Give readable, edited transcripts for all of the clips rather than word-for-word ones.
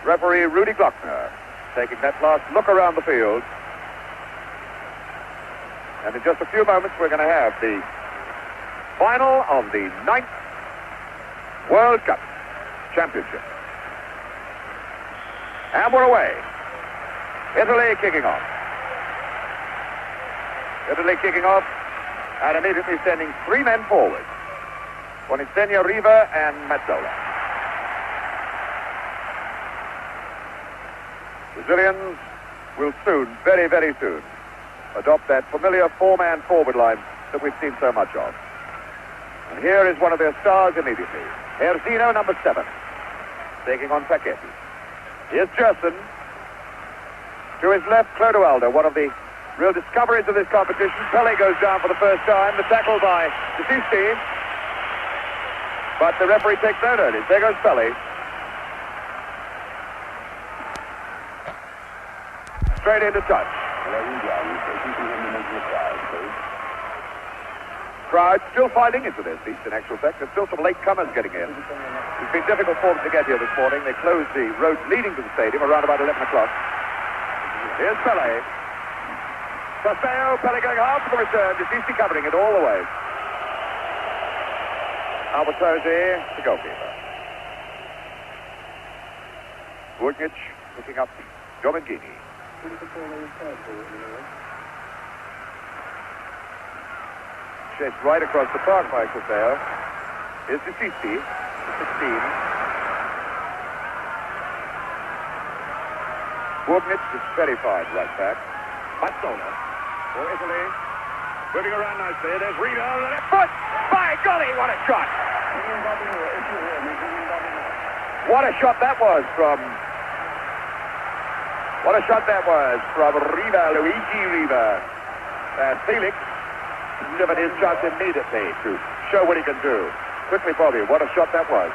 referee Rudy Glockner taking that last look around the field. And in just a few moments, we're going to have the final of the 9th World Cup Championship. And we're away. Italy kicking off. Italy kicking off and immediately sending 3 men forward. Buonissegno, Riva, and Mazzola. Brazilians will soon, very, very soon, adopt that familiar 4-man forward line that we've seen so much of. And here is one of their stars immediately. Erzino, number 7, taking on Paquetti. Here's Gerson. To his left, Clodoaldo, one of the real discoveries of this competition. Pele goes down for the first time. The tackle by Desisti. But the referee takes no notice. There goes Pele. Straight into touch. Crowd still filing into their seats, in actual fact. There's still some late comers getting in. It's been difficult for them to get here this morning. They closed the road leading to the stadium around about 11 o'clock. Here's Pele. Castello, Pele going hard for the return. Desisti covering it all the way. Albertosi, the goalkeeper. Vujnic picking up Domengini. Chased right across the park by Castello. Here's Desisti, 16. Vujnic is very fine right back. Mazzola for Italy. Moving around nicely. There's Riva on the left foot. By golly, what a shot! What a shot that was from... What a shot that was from Riva, Luigi Riva. And Felix given his chance immediately to show what he can do. Quickly, Bobby, what a shot that was.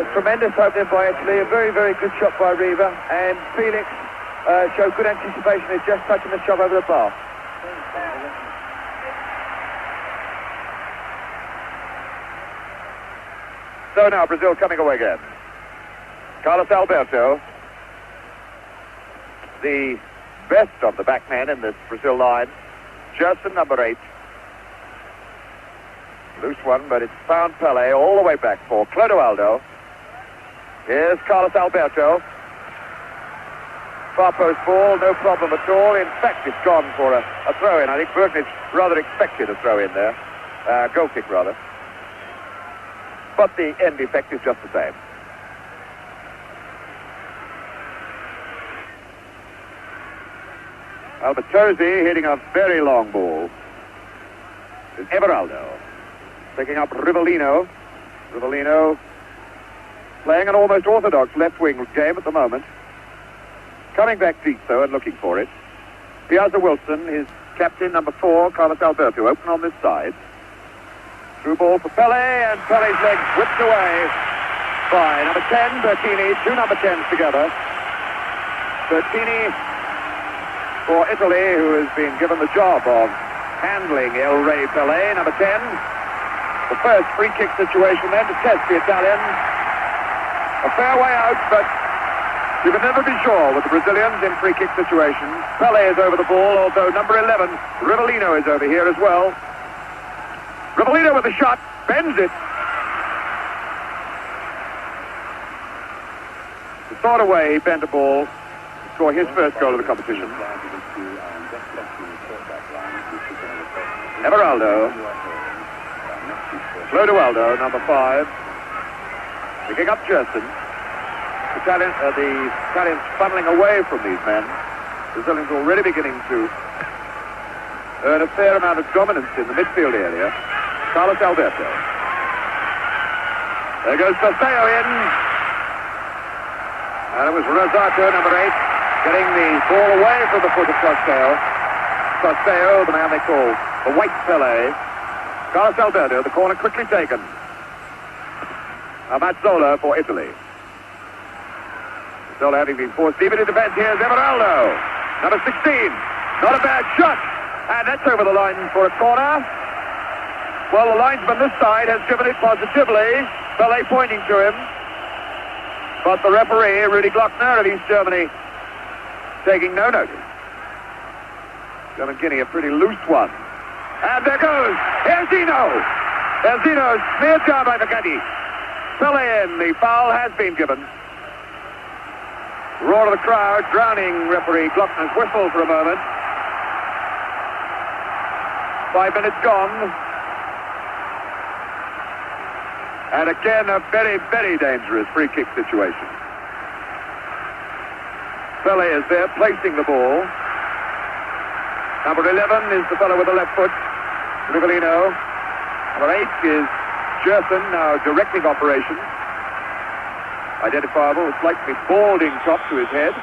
A tremendous opening by Italy. A very, very good shot by Riva. And Felix showed good anticipation. He's just touching the shot over the bar. So now Brazil coming away again. Carlos Alberto, the best of the backmen in this Brazil line. Gerson, number 8. Loose one, but it's found Pele all the way back for Clodoaldo. Here's Carlos Alberto. Far post ball, no problem at all. In fact, it's gone for a throw-in. I think Vujnic rather expected a throw-in there. Goal kick, rather. But the end effect is just the same. Albertosi hitting a very long ball. It's Everaldo picking up Rivellino. Rivellino playing an almost orthodox left-wing game at the moment. Coming back deep, though, and looking for it. Piazza Wilson, his captain, number 4, Carlos Alberto, open on this side. Through ball for Pele, and Pele's leg whipped away by number 10, Bertini. 2 number 10s together. Bertini for Italy, who has been given the job of handling El Re Pele, number 10. The first free kick situation then to test the Italians. A fair way out, but you can never be sure with the Brazilians in free kick situations. Pele is over the ball, although number 11, Rivellino, is over here as well. Rivellino with a shot, bends it. The sort of way he bent the ball to score his first goal of the competition. Everaldo. Clodoaldo, number 5. Picking up Gerson. The Italians funneling away from these men. Brazilians already beginning to earn a fair amount of dominance in the midfield area. Carlos Alberto. There goes Castello in. And it was Rosato, number 8, getting the ball away from the foot of Castello. Castello, the man they call the White Pele. Carlos Alberto, the corner quickly taken. Mazzola for Italy. Mazzola having been forced deep into defense. Here's Everaldo, number 16. Not a bad shot. And that's over the line for a corner. Well, the linesman this side has given it positively. Pele pointing to him. But the referee, Rudy Glockner of East Germany, taking no notice. German Guinea, a pretty loose one. And there goes! Here's Zeno! There's Zeno, smeared down by Vakati. Pele in, the foul has been given. Roar of the crowd, drowning referee Glockner's whistle for a moment. 5 minutes gone. And again, a very, very dangerous free kick situation. Pele is there, placing the ball. Number 11 is the fellow with the left foot, Rivellino. Number 8 is Jerson, now directing operations. Identifiable, a slightly balding top to his head.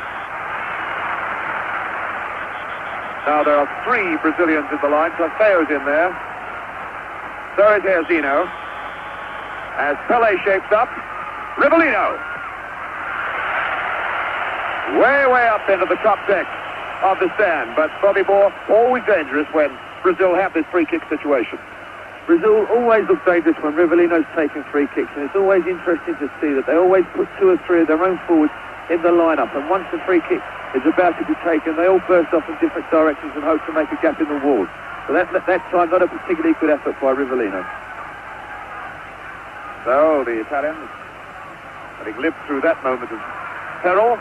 Now there are 3 Brazilians in the line, plus Theo's in there. So is Herzino. As Pele shapes up, Rivellino. Way up into the top deck of the stand. But Bobby Moore, always dangerous when Brazil have this free kick situation. Brazil always look dangerous when Rivellino's taking free kicks, and it's always interesting to see that they always put 2 or 3 of their own forwards in the lineup, and once the free kick is about to be taken, they all burst off in different directions and hope to make a gap in the wall. So that time, not a particularly good effort by Rivellino. So the Italians, having lived through that moment of peril,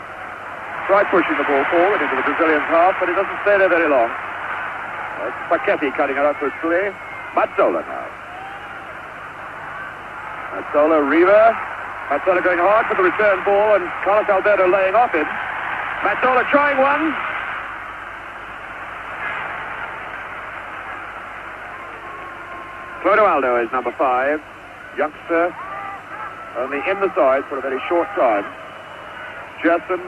try pushing the ball forward into the Brazilian half, but it doesn't stay there very long. It's Paquetti cutting it up quickly. Mazzola now. Mazzola, Riva. Mazzola going hard for the return ball, and Carlos Alberto laying off him. Mazzola trying one. Clodoaldo is number 5. Youngster, only in the side for a very short time. Jerson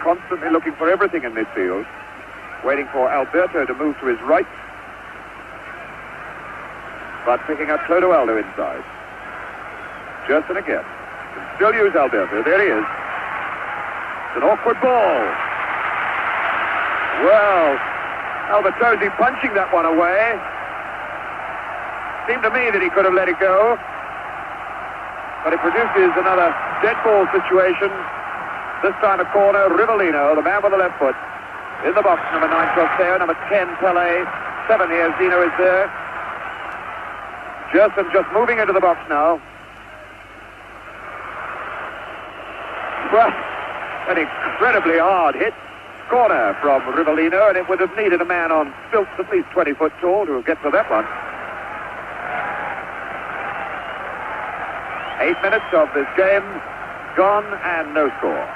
constantly looking for everything in midfield, waiting for Alberto to move to his right, but picking up Clodoaldo inside. Jerson again. Can still use Alberto. There he is. It's an awkward ball. Well, Albertosi punching that one away. Seemed to me that he could have let it go, but it produces another dead ball situation. This time a corner. Rivellino, the man with the left foot, in the box. Number 9, Trosteo. Number 10, Pele. 7 here. Zeno is there. Jerson just moving into the box now. Well, an incredibly hard hit. Corner from Rivellino, and it would have needed a man on stilts at least 20 foot tall to get to that one. 8 minutes of this game gone and no score.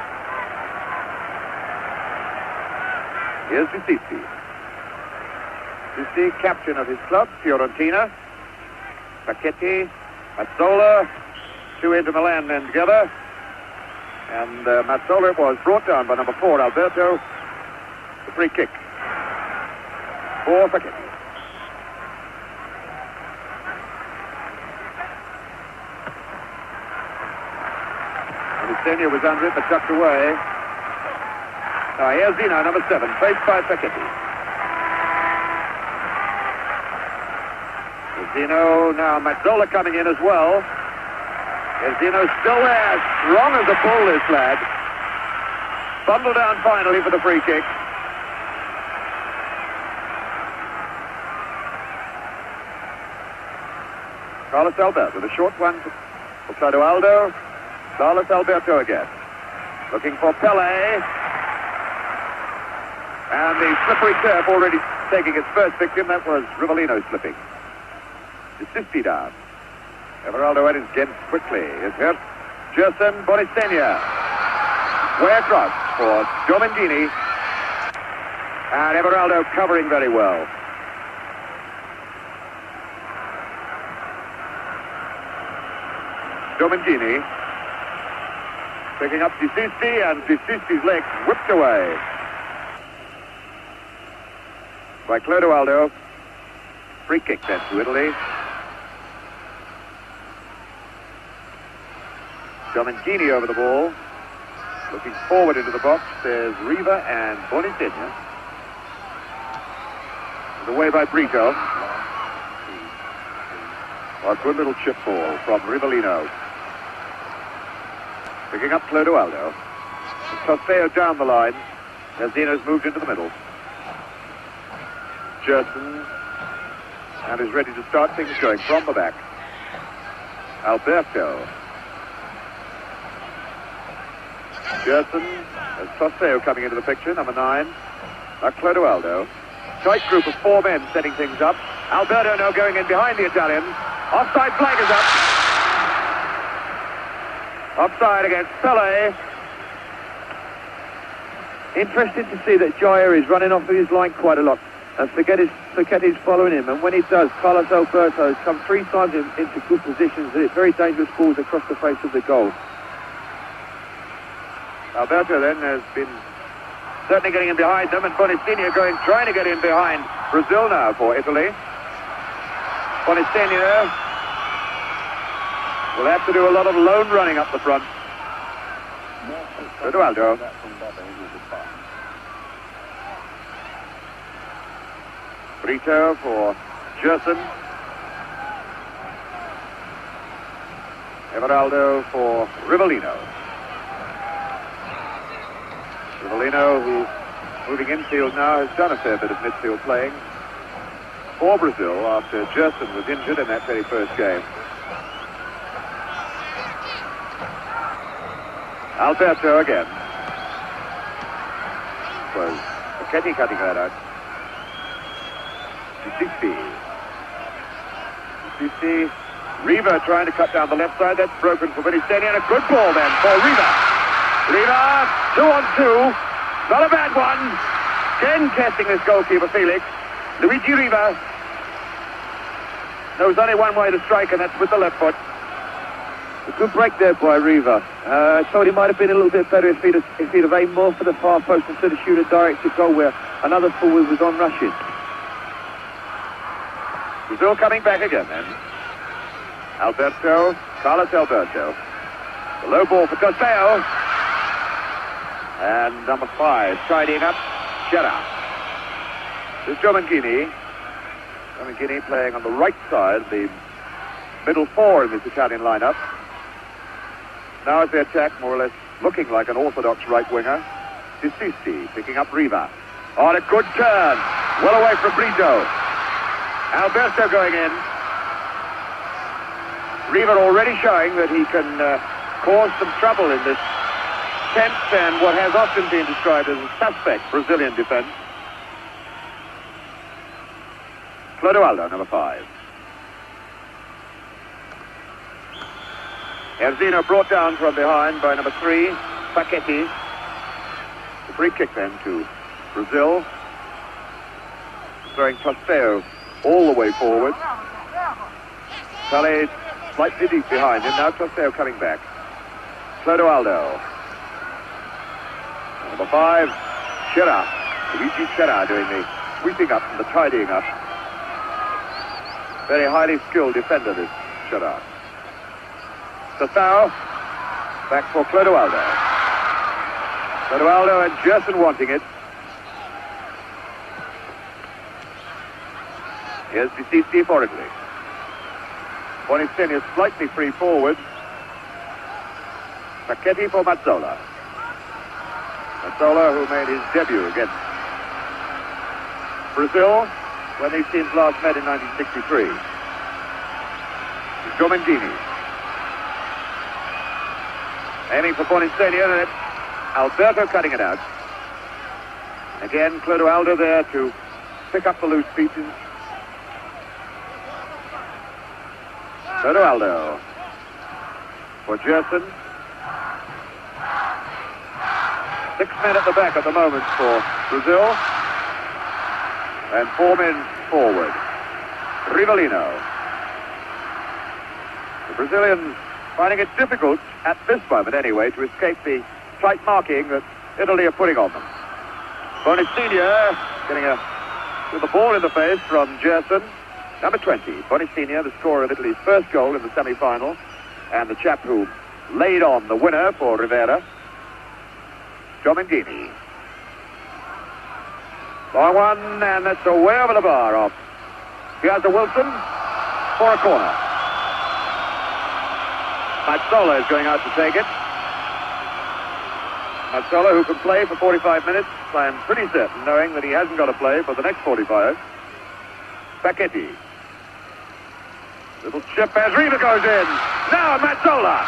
Here's Sissi. Sissi, captain of his club, Fiorentina. Paquetti, Mazzola, 2 into Milan men together. And Mazzola was brought down by number 4, Alberto. The free kick for Paquetti. Senior was under it, but tucked away. Now here's Zeno, number 7, faced by Paquetti. Zeno, now Mazzola coming in as well. Zeno still there, strong as a bull, this lad. Bundled down finally for the free kick. Carlos Alberto with a short one for Clodoaldo. Carlos Alberto again. Looking for Pele. And the slippery turf already taking its first victim. That was Rivellino slipping. Sissi down. Everaldo at his again quickly. Is hurt. Jerson, Bonisenia. Way across for Domingini. And Everaldo covering very well. Domingini. Picking up Sissi, and Sissi's leg whipped away by Clodoaldo. Free kick then to Italy. Domingini over the ball. Looking forward into the box, there's Riva and Bonisenia. Away by Brito. A good little chip ball from Rivellino. Picking up Clodoaldo. Toseo down the line. As Zeno's moved into the middle. Gerson. And is ready to start things going from the back. Alberto. Gerson. There's Toseo coming into the picture, number 9. Now Clodoaldo. Tight group of 4 men setting things up. Alberto now going in behind the Italians. Offside flag is up. Offside against Pele. Interesting to see that Jair is running off of his line quite a lot. And Forgetti's following him. And when he does, Carlos Alberto has come 3 times into good positions. And it's very dangerous balls across the face of the goal. Alberto then has been certainly getting in behind them, and Bonistinha trying to get in behind Brazil now for Italy. Bonistinha will have to do a lot of lone running up the front. Clodoaldo. Brito for Gerson. Everaldo for Rivellino. Rivellino, who's moving infield now, has done a fair bit of midfield playing for Brazil after Gerson was injured in that very first game. Alberto again. Was Forgetti cutting that out. Sissi. Riva trying to cut down the left side. That's broken for Bonistinha, and a good ball then for Riva. Riva, 2-on-2. Not a bad one. Again testing this goalkeeper, Felix. Luigi Riva knows only one way to strike, and that's with the left foot. A good break there by Riva. I thought he might have been a little bit better if he'd have aimed more for the far post instead of shoot a directed goal where another forward was on rushing. Brazil coming back again then. Alberto, Carlos Alberto. The low ball for Toseo. And number 5, tidying up, Gerard. This is Giomanghini. Giomanghini playing on the right side, the middle 4 in this Italian lineup. Now as they attack, more or less looking like an orthodox right winger. Sissi picking up Riva. On a good turn. Well away from Brito. Alberto going in. Riva already showing that he can cause some trouble in this tense and what has often been described as a suspect Brazilian defense. Clodoaldo, number 5. Erzino brought down from behind by number 3, Paquetti. The free kick then to Brazil. Throwing Toseo all the way forward. Pele slightly deep behind him. Now Toseo coming back. Clodoaldo. Number 5, Gerard. Luigi Gerard doing the sweeping up and the tidying up. Very highly skilled defender, this Gerard. Toseo. Back for Clodoaldo. Clodoaldo and Gerson wanting it. Here's Sissi for Italy. Bonistinha slightly free forward. Paquetti for Mazzola. Mazzola, who made his debut against Brazil when these teams last met in 1963. Giomanghini. Aiming for Bonistinha, and it's Alberto cutting it out. Again, Clodoaldo there to pick up the loose pieces. Clodoaldo for Gerson. 6 men at the back at the moment for Brazil. And 4 men forward. Rivellino. The Brazilians finding it difficult, at this moment anyway, to escape the tight marking that Italy are putting on them. Bonistinha getting with the ball in the face from Gerson. Number 20, Bonistinha, the scorer of Italy's first goal in the semi-final, and the chap who laid on the winner for Rivera. Giomanghini. Long one, and that's away over the bar off. Here's the Wilson for a corner. Mazzola is going out to take it. Mazzola, who can play for 45 minutes, I am pretty certain, knowing that he hasn't got to play for the next 45. Facchetti. Little chip as Riva goes in. Now Mazzola.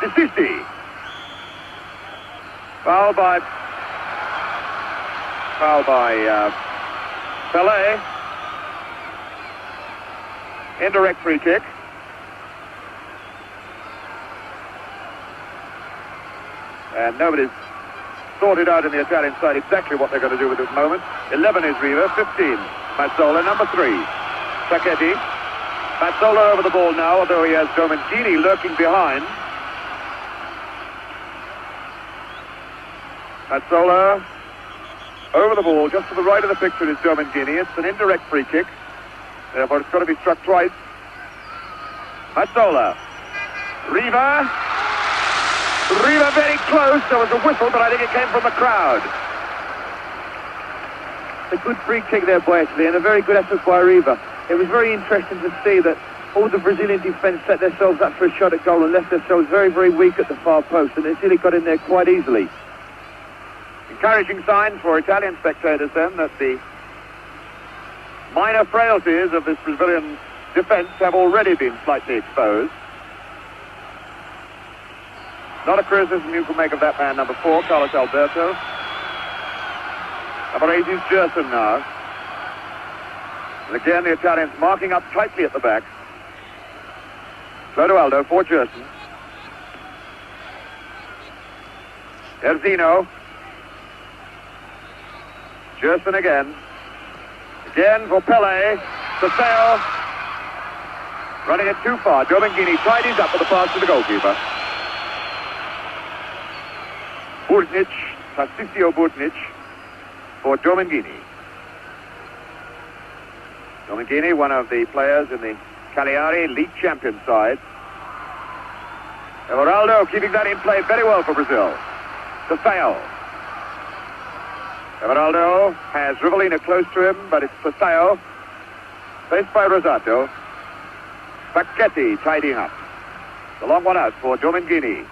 Disisti. Foul by Pelé. Indirect free kick. And nobody's sorted out in the Italian side exactly what they're going to do with this moment. 11 is Riva, 15. Mazzola, number 3. Facchetti. Mazzola over the ball now, although he has Domengini lurking behind. Mazzola over the ball, just to the right of the picture is Domengini. It's an indirect free kick. Therefore, it's got to be struck twice. Mazzola. Riva. Riva very close. There was a whistle, but I think it came from the crowd. A good free kick there by Italy, and a very good effort by Riva. It was very interesting to see that all the Brazilian defence set themselves up for a shot at goal and left themselves very, very weak at the far post, and Italy got in there quite easily. Encouraging signs for Italian spectators then that the minor frailties of this Brazilian defence have already been slightly exposed. Not a criticism you can make of that man, number 4, Carlos Alberto. Number 8 is Gerson now. And again, the Italians marking up tightly at the back. Clodoaldo for Gerson. Erzino. Gerson again. Again for Pelé. Saseo. Running it too far. Domengini tidies up with the pass to the goalkeeper. Burnic, Tarcisio Burnic for Domengini. Domengini, one of the players in the Cagliari league champion side. Everaldo keeping that in play very well for Brazil. Saseo. Everaldo has Rivellino close to him, but it's Saseo. Faced by Rosato. Facchetti tidying up. The long one out for Domengini.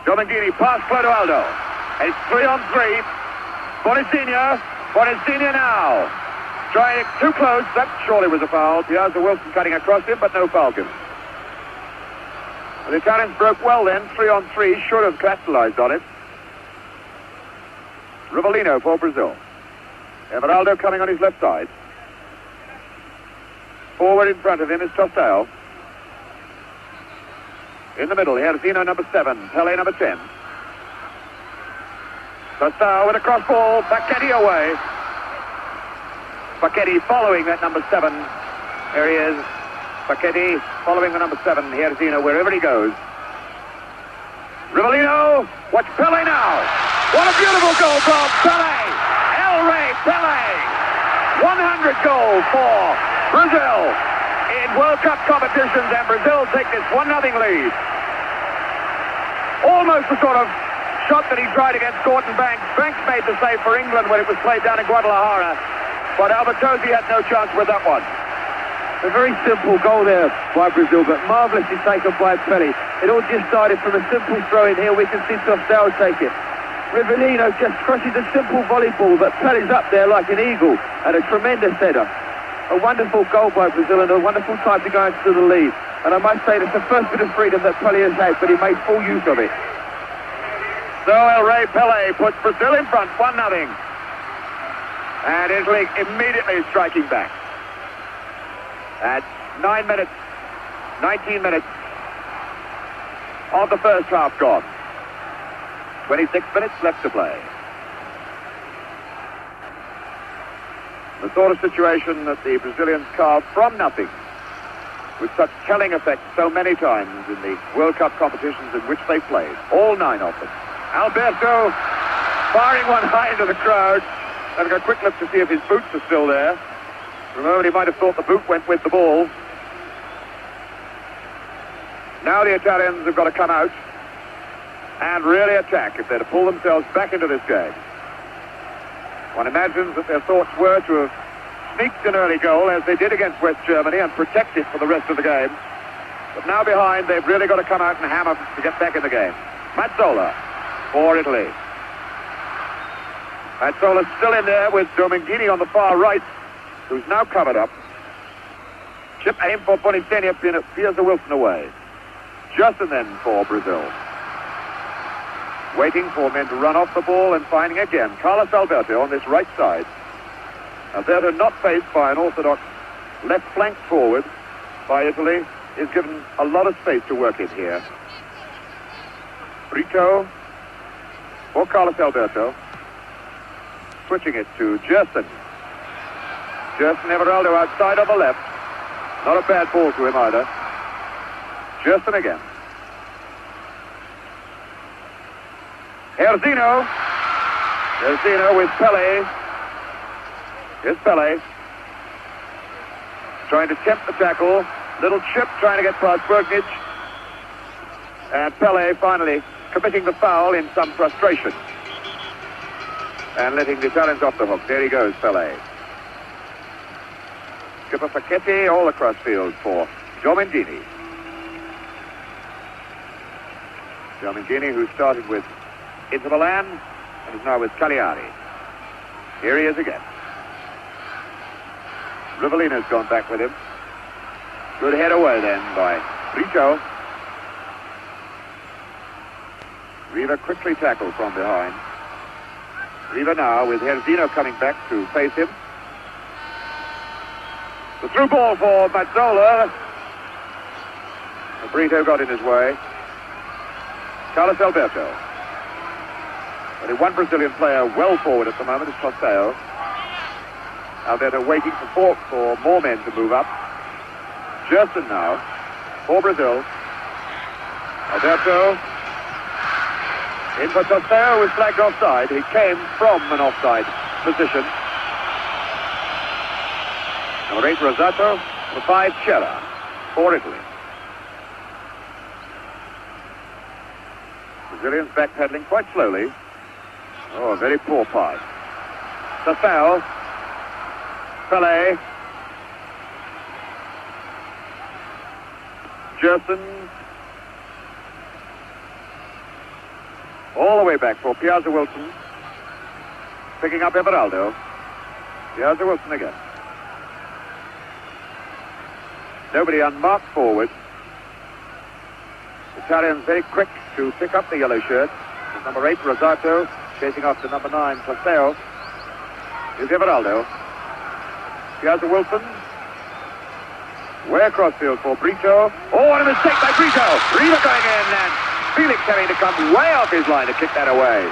Domengini past Clodoaldo. It's 3-on-3. Bonacinia now. Trying it too close. That surely was a foul. Piazza Wilson cutting across him, but no foul given. Well, the Italians broke well then. 3-on-3. Should have capitalized on it. Rivellino for Brazil. Everaldo coming on his left side. Forward in front of him is Tostao. In the middle, Erzino number 7. Pelé number 10. Tostao with a cross ball. Facchetti away. Facchetti following that number 7. There he is. Facchetti following the number 7. Erzino wherever he goes. Rivellino. Watch Pelé now. What a beautiful goal from Pelé. El Rey Pelé. 100 goals for Brazil in World Cup competitions, and Brazil take this 1-0 lead. Almost the sort of shot that he tried against Gordon Banks. Banks made the save for England when it was played down in Guadalajara, but Albertozzi had no chance with that one. A very simple goal there by Brazil, but marvellously taken by Pelé. It all just started from a simple throw in. Here we can see Tostao take it. Rivellino just crushes a simple volleyball, but Pelé's up there like an eagle, and a tremendous header. A wonderful goal by Brazil and a wonderful time to go into the lead. And I must say, it's the first bit of freedom that Pelé has had, but he made full use of it. So El Rey Pelé puts Brazil in front, 1-0. And Italy immediately striking back. At 19 minutes of the first half gone. 26 minutes left to play. The sort of situation that the Brazilians carved from nothing with such telling effect so many times in the World Cup competitions in which they played. All 9 of them. Alberto firing one high into the crowd. Having a quick look to see if his boots are still there. For a moment he might have thought the boot went with the ball. Now the Italians have got to come out and really attack if they're to pull themselves back into this game. One imagines that their thoughts were to have sneaked an early goal as they did against West Germany and protect it for the rest of the game. But now behind, they've really got to come out and hammer to get back in the game. Mazzola for Italy. Mazzola's still in there with Domingini on the far right, who's now covered up. Chip aim for Bonifenia, Piazza Wilson away. Justin then for Brazil. Waiting for men to run off the ball and finding again Carlos Alberto on this right side. Alberto not faced by an orthodox left flank forward by Italy, is given a lot of space to work in here. Brito for Carlos Alberto. Switching it to Gerson. Gerson Everaldo outside on the left. Not a bad ball to him either. Gerson again. Herzino. Herzino with Pele. Here's Pele. Trying to tempt the tackle. Little chip trying to get past Bergnic. And Pele finally committing the foul in some frustration. And letting the Italians off the hook. There he goes, Pele. Skipper Facchetti all across field for Domingini. Domingini, who started with Inter Milan and is now with Cagliari. Here he is again. Rivellino's gone back with him. Good head away then by Brito. Riva quickly tackled from behind. Riva now with Herzino coming back to face him. The through ball for Mazzola. Brito got in his way. Carlos Alberto. Only one Brazilian player well forward at the moment is Toseo. Alberto waiting for more men to move up. Gerson now for Brazil. Alberto in for Toseo, was flagged offside. He came from an offside position. Number 8 Rosato, number 5 Cera for Italy. Brazilians backpedaling quite slowly. Oh, a very poor pass. Toseo. Pele. Gerson. All the way back for Piazza Wilson. Picking up Everaldo. Piazza Wilson again. Nobody unmarked forward. Italians very quick to pick up the yellow shirt. With number 8 Rosato chasing after number 9 Toseo. Here's Everaldo. Piazza Wilson. Way across field for Brito. Oh, what a mistake by Brito. Riva going in and Felix having to come way off his line to kick that away.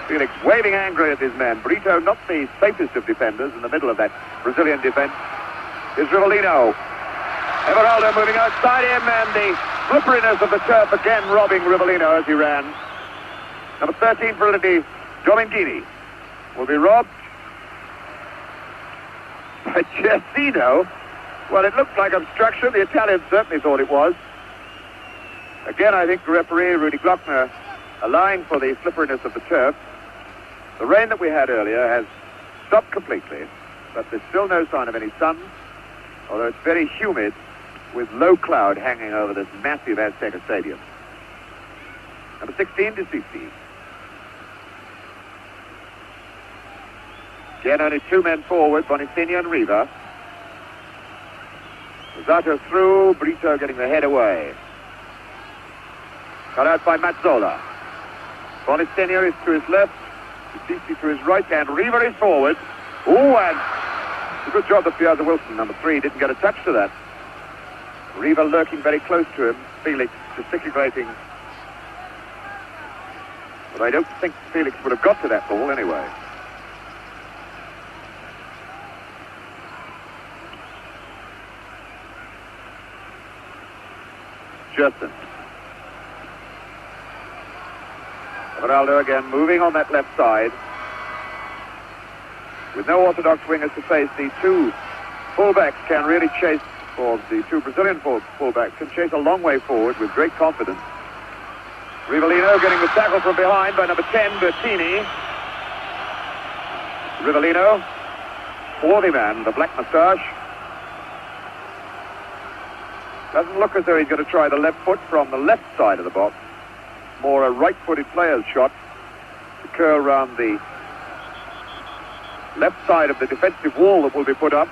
Felix waving angrily at his man. Brito not the safest of defenders in the middle of that Brazilian defense. Here's Rivellino. Everaldo moving outside him and the slipperiness of the turf again robbing Rivellino as he ran. Number 13 for Italy, Domingini, will be robbed by Gerson. Well, it looked like obstruction. The Italians certainly thought it was. Again, I think the referee, Rudy Glockner, allowing for the slipperiness of the turf. The rain that we had earlier has stopped completely, but there's still no sign of any sun, although it's very humid with low cloud hanging over this massive Azteca Stadium. Number 16, DeCici. Again, only 2 men forward, Bonifenia and Riva. Rosato through, Brito getting the head away. Cut out by Mazzola. Bonifenia is to his left, DeCici to his right, and Riva is forward. Oh, and a good job that Piazza Wilson, number 3, didn't get a touch to that. Riva lurking very close to him, Felix gesticulating. But I don't think Felix would have got to that ball anyway. Gerson. Everaldo again moving on that left side. With no orthodox wingers to face, the 2 fullbacks can really chase, or the 2 Brazilian fullbacks can chase a long way forward with great confidence. Rivellino getting the tackle from behind by number 10, Bertini. Rivellino, swarthy man, the black moustache. Doesn't look as though he's going to try the left foot from the left side of the box. more a right-footed player's shot to curl round the left side of the defensive wall that will be put up.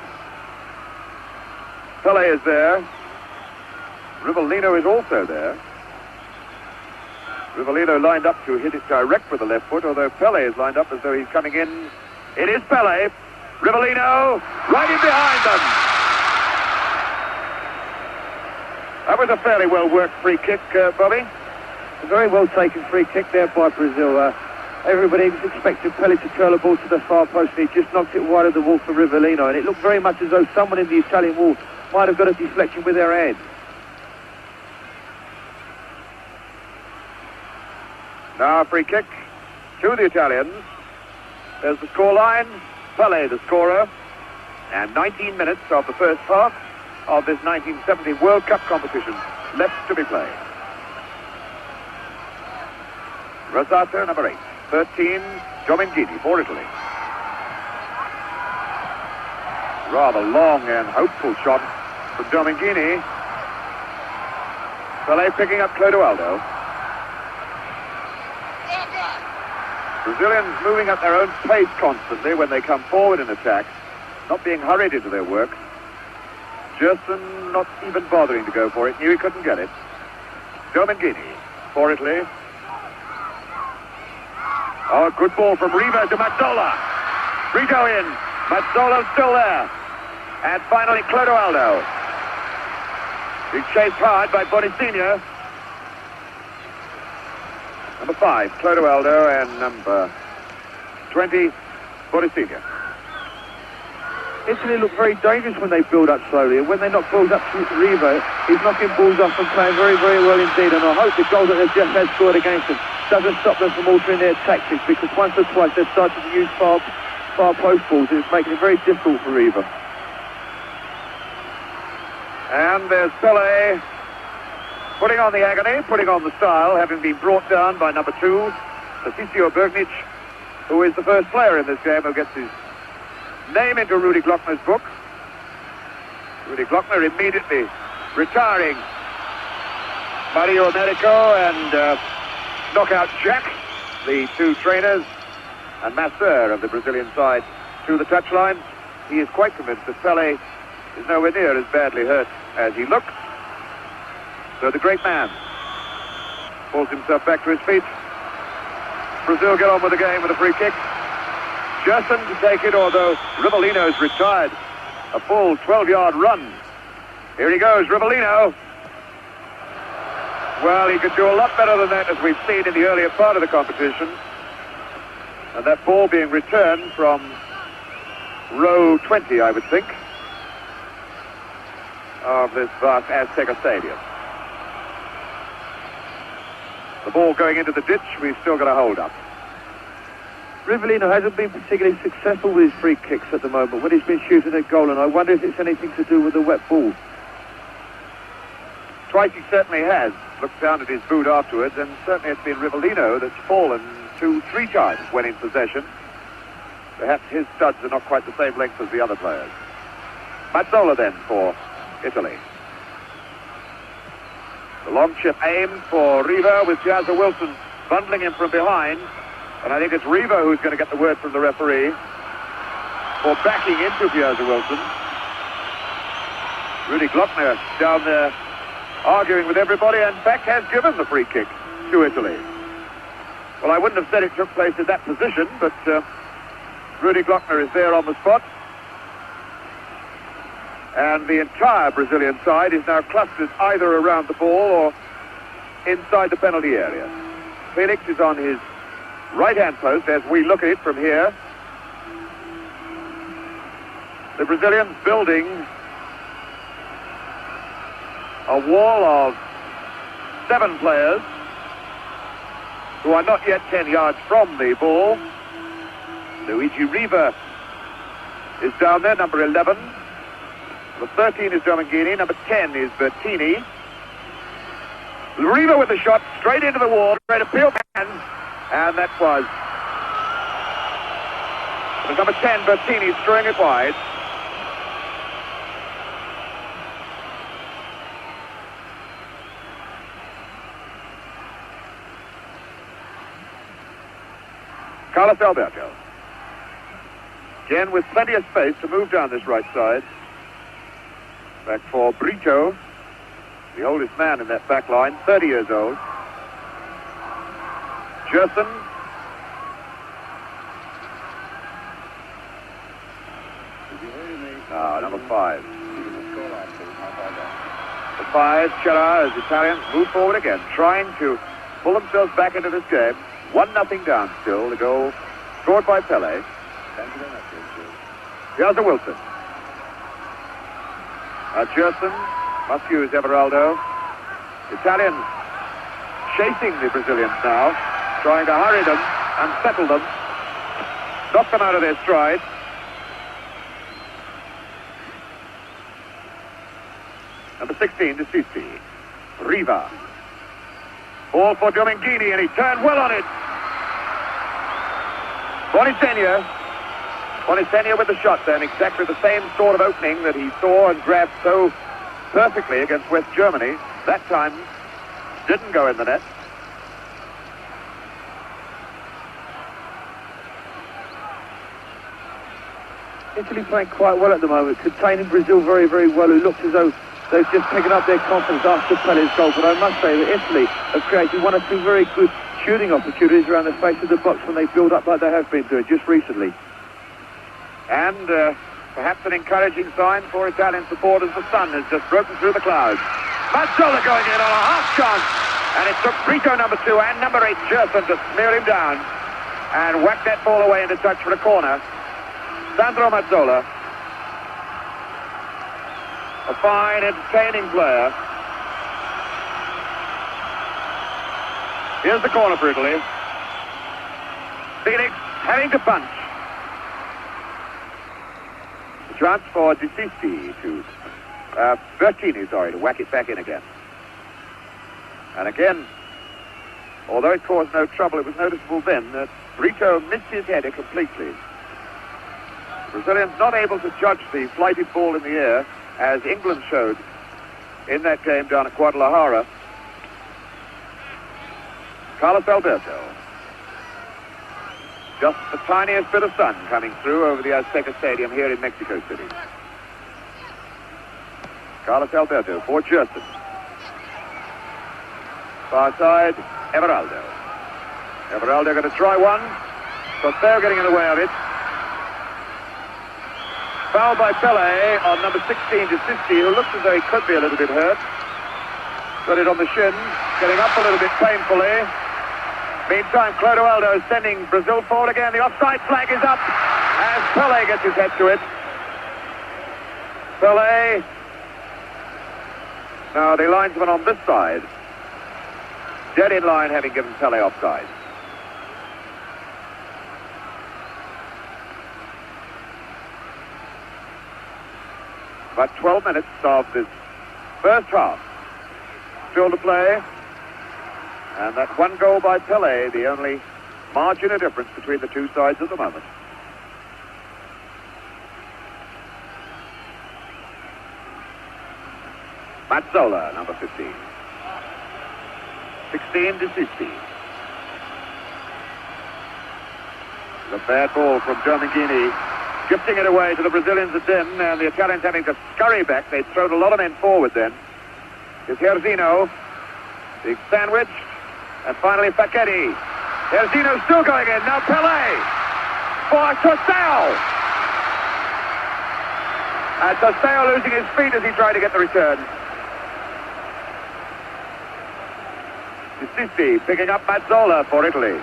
Pele is there. Rivellino is also there. Rivellino lined up to hit it direct with the left foot, although Pele is lined up as though he's coming in. It is Pele. Rivellino right in behind them. That was a fairly well-worked free kick, Bobby. A very well-taken free kick there by Brazil. Everybody was expecting Pele to curl the ball to the far post, and he just knocked it wide of the wall for Rivellino, and it looked very much as though someone in the Italian wall might have got a deflection with their head. Now a free kick to the Italians. There's the scoreline. Pele, the scorer. And 19 minutes of the first half of this 1970 World Cup competition left to be played. Rosato, number 8. 13, Giovinghini for Italy. Rather long and hopeful shot from Giovinghini. Pele picking up Clodoaldo. Brazilians moving at their own pace constantly when they come forward in attack, not being hurried into their work. Gerson not even bothering to go for it, knew he couldn't get it. Giovinghini for Italy. Oh, good ball from Riva to Mazzola. Brito in. Mazzola's still there. And finally Clodoaldo. He's chased hard by Bonicinho. Number 5, Clodoaldo, and number 20, Bonicinho. Italy look very dangerous when they build up slowly, and when they knock balls up to Riva, he's knocking balls off and playing very, very well indeed, and I hope the goal that they've just had scored against them doesn't stop them from altering their tactics, because once or twice they've started to use far post balls, and it's making it very difficult for Riva. And there's Pele putting on the agony, putting on the style, having been brought down by number 2, Tassisio Bergnic, who is the first player in this game who gets his name into Rudy Glockner's book. Rudy Glockner immediately retiring Mario Americo and Knockout Jack, the 2 trainers, and Masseur of the Brazilian side to the touchline. He is quite convinced that Pele is nowhere near as badly hurt as he looks. So the great man pulls himself back to his feet. Brazil get on with the game with a free kick. Gerson to take it, although Rivellino's retired. A full 12-yard run. Here he goes, Rivellino. Well, he could do a lot better than that, as we've seen in the earlier part of the competition. And that ball being returned from row 20, I would think, of this vast Azteca Stadium. The ball going into the ditch, we've still got a hold up. Rivellino hasn't been particularly successful with his free kicks at the moment when he's been shooting at goal, and I wonder if it's anything to do with the wet ball. Twice he certainly has. Looked down at his boot afterwards, and certainly it's been Rivellino that's fallen 2-3 times when in possession. Perhaps his studs are not quite the same length as the other players. Mazzola then for Italy. The long chip aimed for Riva with Piazza Wilson bundling him from behind. And I think it's Riva who's going to get the word from the referee for backing into Piazza Wilson. Rudy Glockner down there arguing with everybody, and in fact has given the free kick to Italy. Well, I wouldn't have said it took place in that position, but Rudy Glockner is there on the spot. And the entire Brazilian side is now clustered either around the ball or inside the penalty area. Felix is on his right-hand post as we look at it from here. The Brazilians building a wall of 7 players who are not yet 10 yards from the ball. Luigi Riva is down there, number 11. Number 13 is Giovinghini, number 10 is Bertini. Riva with the shot straight into the wall, straight to Peel hands, and that was number 10, Bertini, throwing it wide. Carlos Alberto. Again with plenty of space to move down this right side. Back for Brito, the oldest man in that back line, 30 years old. Gerson. Number 5. The 5, Chera, as Italians move forward again, trying to pull themselves back into this game. 1-0 down still. The goal scored by Pele. Here's a Wilson. Gerson must use Everaldo. Italians chasing the Brazilians now, trying to hurry them and settle them, knock them out of their stride. Number 16, De Sisi. Riva. Ball for Dominguini, and he turned well on it. Bonisenia with the shot then, exactly the same sort of opening that he saw and grabbed so perfectly against West Germany. That time didn't go in the net. Italy playing quite well at the moment, containing Brazil very, very well, who looks as though they've just taken up their confidence after Pele's goal. But I must say that Italy have created one or two very good shooting opportunities around the face of the box when they build up like they have been doing just recently. And perhaps an encouraging sign for Italian supporters. The sun has just broken through the clouds. Mazzola going in on a half chance. And it took Brito, number 2, and number 8, Gerson, to smear him down and whack that ball away into touch for a corner. Sandro Mazzola, a fine, entertaining player. Here's the corner for Italy. Felix having to punch. The chance for De Sisi to Bertini, to whack it back in again. And again, although it caused no trouble, it was noticeable then that Brito missed his header completely. The Brazilians not able to judge the flighted ball in the air, as England showed in that game down at Guadalajara. Carlos Alberto. Just the tiniest bit of sun coming through over the Azteca Stadium here in Mexico City. Carlos Alberto for Gerson. Far side, Everaldo. Everaldo going to try one. Costeo getting in the way of it. Foul by Pele on number 16, De Sisi, who looks as though he could be a little bit hurt. Got it on the shin, getting up a little bit painfully. Meantime, Clodoaldo is sending Brazil forward again. The offside flag is up as Pele gets his head to it. Pele. Now the linesman on this side, dead in line, having given Pele offside. About 12 minutes of this first half still to play. And that one goal by Pele, the only margin of difference between the two sides at the moment. Mazzola, number 15. 16, De Sisi. The bad ball from Dominguini, gifting it away to the Brazilians again, and the Italians having to scurry back. They'd thrown a lot of men forward then. Is Herzino. Big sandwich. And finally Facchetti. Herzino still going in. Now Pele for Costeo. And Costeo losing his feet as he tried to get the return. De Sisi picking up Mazzola for Italy.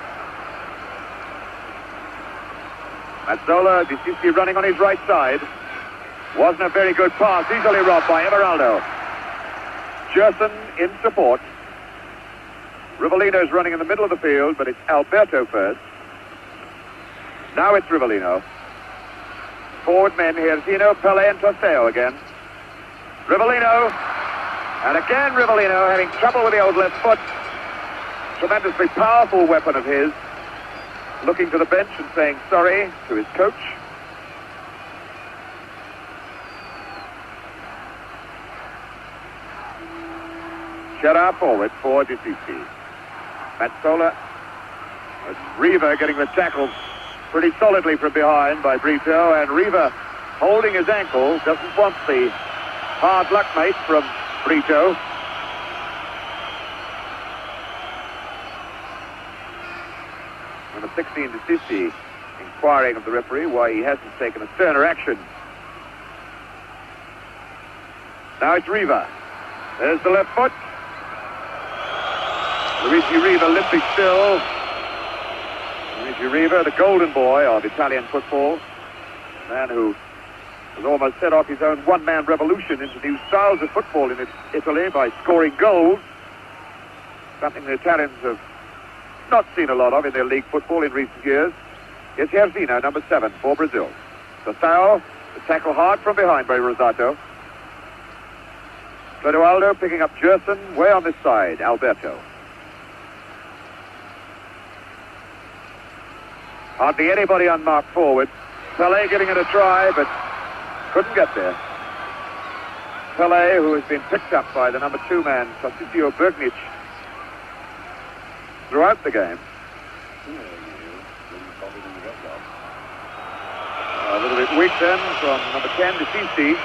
Mazzola, De Sisi running on his right side. Wasn't a very good pass, easily robbed by Everaldo. Gerson in support. Rivellino's running in the middle of the field, but it's Alberto first. Now it's Rivellino. Forward men here, Herzino, Pele and Costeo again. Rivellino. And again Rivellino having trouble with the old left foot. Tremendously powerful weapon of his. Looking to the bench and saying sorry to his coach. Chera forward for De Sisi. Mazzola It's Riva getting the tackle pretty solidly from behind by Brito, and Riva holding his ankle, doesn't want the hard luck mate from Brito. Number 16 to 50, inquiring of the referee why he hasn't taken a sterner action. Now it's Riva. There's the left foot. Luigi Riva limping still. Luigi Riva, the golden boy of Italian football. A man who has almost set off his own one-man revolution into new styles of football in Italy by scoring goals. Something the Italians have not seen a lot of in their league football in recent years. It's Herzino, number 7 for Brazil. Sasao, the tackle hard from behind by Rosato. Clodoaldo picking up Gerson way on this side, Alberto. Hardly anybody unmarked forward. Pelé giving it a try, but couldn't get there. Pelé, who has been picked up by the number 2 man, Tarcisio Bergnic, throughout the game. A little bit weak then from number 10 to Cici.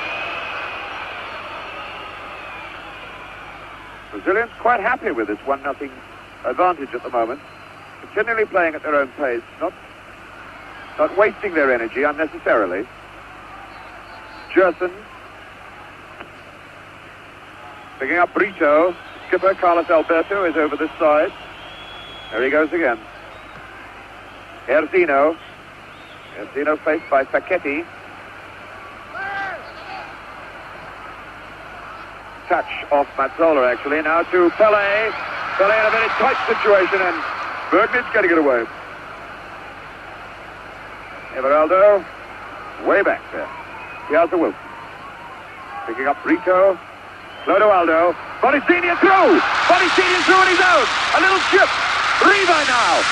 Brazilians quite happy with this 1-0 advantage at the moment. Continually playing at their own pace, not wasting their energy unnecessarily. Gerson picking up Brito. Skipper Carlos Alberto is over this side. There he goes again. Herzino. Herzino faced by Facchetti. Touch off Mazzola actually. Now to Pelé. Pelé in a very tight situation, and Bergnic getting it away. Everaldo way back there. Piazza Wilson picking up Brito. Clodoaldo. Bonicini through. Bonicini through on his own. A little chip. Riva now.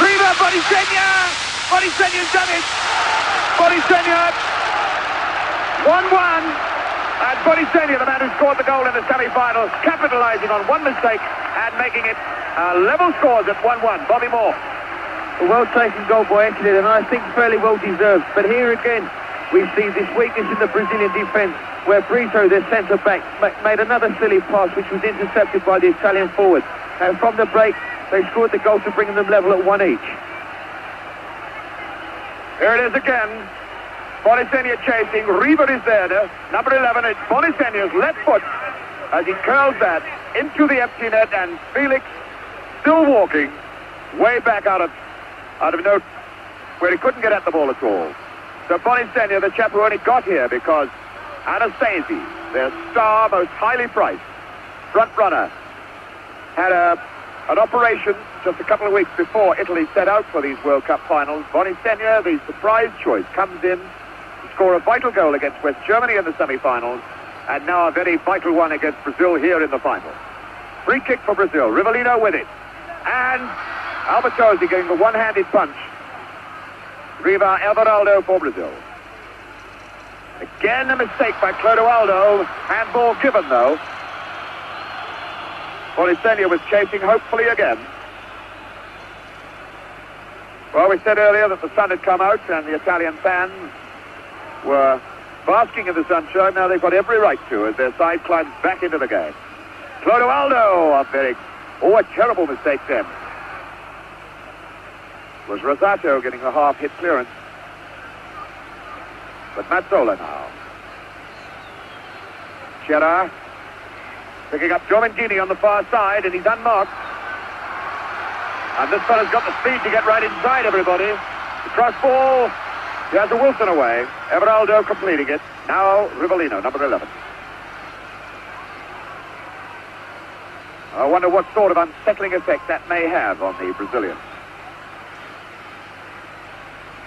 Riva, Bonicini. Bonicini's done it. Bonicini. 1-1. And Bonicini, the man who scored the goal in the semi-finals, capitalizing on one mistake and making it level scores at 1-1. Bobby Moore. A well-taken goal by Italy, and I think fairly well-deserved. But here again, we see this weakness in the Brazilian defence, where Brito, their centre-back, made another silly pass, which was intercepted by the Italian forward. And from the break, they scored the goal to bring them level at 1 each. Here it is again. Bonicini chasing. Riva is there. Number 11, it's Bonicini's left foot as he curls that into the empty net, and Felix still walking way back out of note where he couldn't get at the ball at all. So Bonicini, the chap who only got here because Anastasi, their star, most highly priced front runner, had an operation just a couple of weeks before Italy set out for these World Cup finals. Bonicini, the surprise choice, comes in to score a vital goal against West Germany in the semi-finals, and now a very vital one against Brazil here in the final. Free kick for Brazil. Rivellino with it. And Albertosi getting the one-handed punch. Riva Everaldo for Brazil. Again a mistake by Clodoaldo. Handball given though. Bonicini was chasing hopefully again. Well, we said earlier that the sun had come out and the Italian fans were basking in the sunshine. Now they've got every right to as their side climbs back into the game. Clodoaldo, a terrible mistake then. It was Rosato getting a half-hit clearance. But Mazzola now. Chera picking up Giomentini on the far side, and he's unmarked. And this fella's got the speed to get right inside everybody. The cross ball. He has a Wilson away. Everaldo completing it. Now Rivellino, number 11. I wonder what sort of unsettling effect that may have on the Brazilians.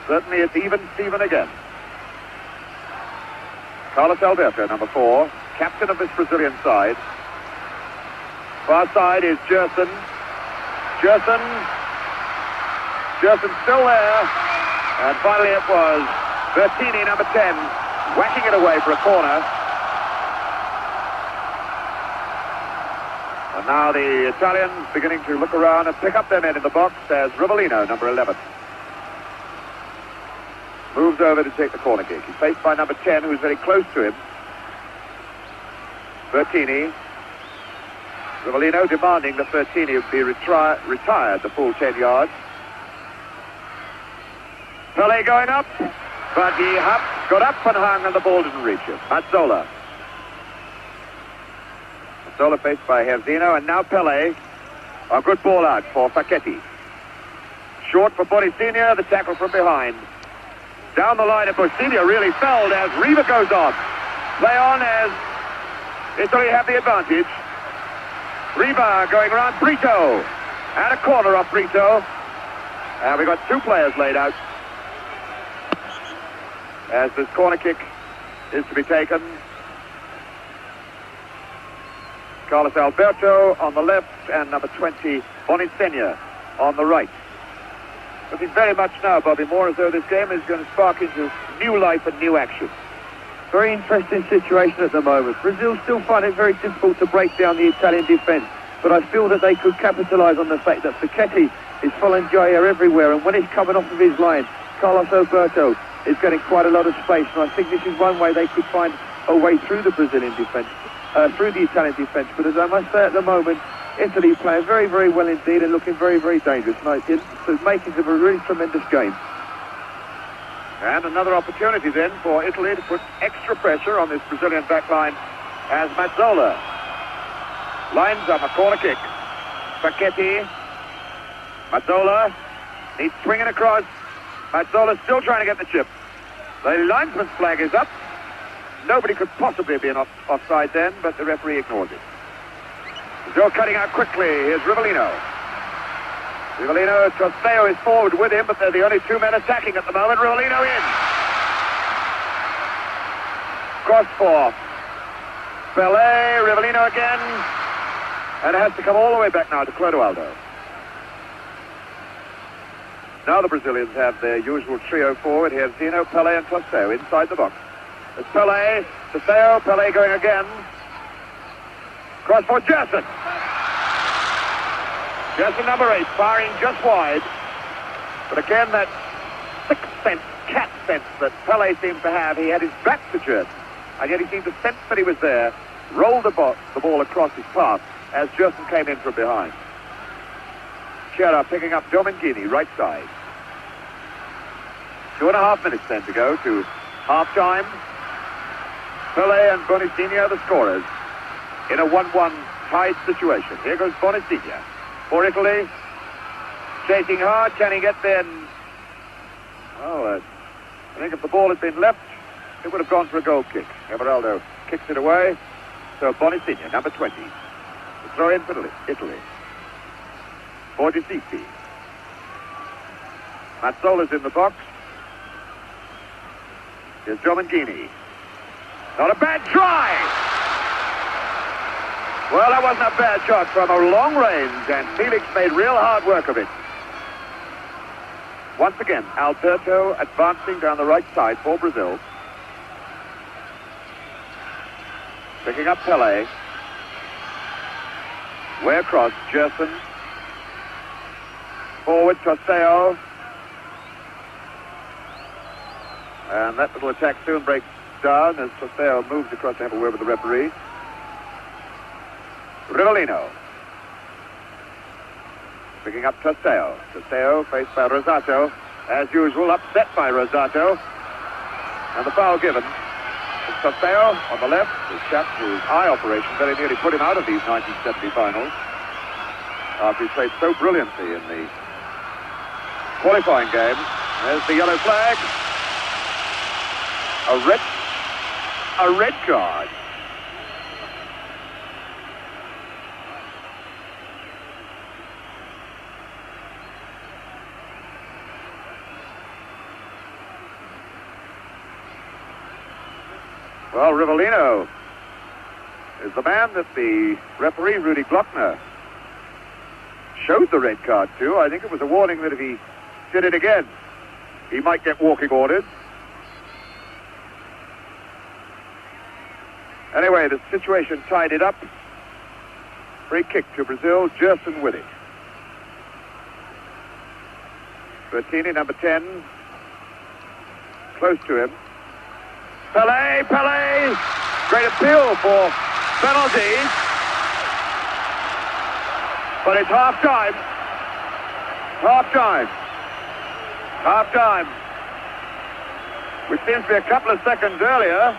Certainly it's even Steven again. Carlos Alberto, number 4, captain of this Brazilian side. Far side is Gerson. Gerson still there. And finally it was Bertini, number 10, whacking it away for a corner. And now the Italians beginning to look around and pick up their men in the box as Rivellino, number 11, moves over to take the corner kick. He's faced by number 10, who's very close to him. Bertini. Rivellino demanding that Bertini be retired the full 10 yards. Pele going up, but he got up and hung and the ball didn't reach him. Mazzola. Mazzola faced by Herzino, and now Pele. A good ball out for Facchetti. Short for Bonicinia, the tackle from behind. Down the line, and Bonicinia really fell as Riva goes on. Play on as Italy have the advantage. Riva going around Brito. And a corner off Brito. And we've got two players laid out as this corner kick is to be taken. Carlos Alberto on the left and number 20, Bonicinia, on the right. Looking very much now, Bobby Moore, as though this game is going to spark into new life and new action. Very interesting situation at the moment. Brazil still find it very difficult to break down the Italian defence, but I feel that they could capitalise on the fact that Facchetti is following Jair everywhere, and when he's coming off of his line, Carlos Alberto is getting quite a lot of space, and I think this is one way they could find a way through the Brazilian defence, through the Italian defence. But as I must say at the moment, Italy playing very, very well indeed and looking very, very dangerous. And it's making of a really tremendous game. And another opportunity then for Italy to put extra pressure on this Brazilian backline as Mazzola lines up a corner kick. Facchetti. Mazzola. He's swinging across. Mazzola still trying to get the chip. The linesman's flag is up. Nobody could possibly be offside then, but the referee ignores it. Brazil cutting out quickly. Here's Rivellino. Rivellino, Trosteo is forward with him, but they're the only two men attacking at the moment. Rivellino in. Cross for Pele. Rivellino again. And it has to come all the way back now to Clodoaldo. Now the Brazilians have their usual trio forward. Here's Zeno, Pele and Trosteo inside the box. It's Pele, Trosteo, Pele going again. Cross for Gerson. Gerson number 8, firing just wide. But again, that sixth sense, cat sense that Pele seems to have. He had his back to Gerson, and yet he seemed to sense that he was there, rolled the ball across his path as Gerson came in from behind. Chiara picking up Domengini, right side. 2.5 minutes then to go to half-time. Pele and Bonicinia the scorers in a 1-1 tied situation. Here goes Bonicinia for Italy. Chasing hard, can he get there? Well, I think if the ball had been left, it would have gone for a goal kick. Everaldo kicks it away. So Bonicinia, number 20. The throw in for Italy. For Decisi. Mazzola's in the box. Here's Domengini. Not a bad try! Well, that wasn't a bad shot from a long range, and Felix made real hard work of it. Once again, Alberto advancing down the right side for Brazil. Picking up Pele. Way across, Gerson. Forward, Trosteo. And that little attack soon breaks down as Trosteo moves across to have a word with the referee. Rivellino. Picking up Trosteo. Trosteo faced by Rosato. As usual, upset by Rosato. And the foul given. It's Trosteo on the left. His chap whose eye operation very nearly put him out of these 1970 finals. After he played so brilliantly in the qualifying game. There's the yellow flag. A red card. Well, Rivellino is the man that the referee, Rudy Glockner, showed the red card to. I think it was a warning that if he did it again, he might get walking orders. Anyway, the situation tied it up. Free kick to Brazil, Gerson with it. Bertini, number 10, close to him. Pelé, great appeal for penalties. But it's half-time. Half-time. Which seems to be a couple of seconds earlier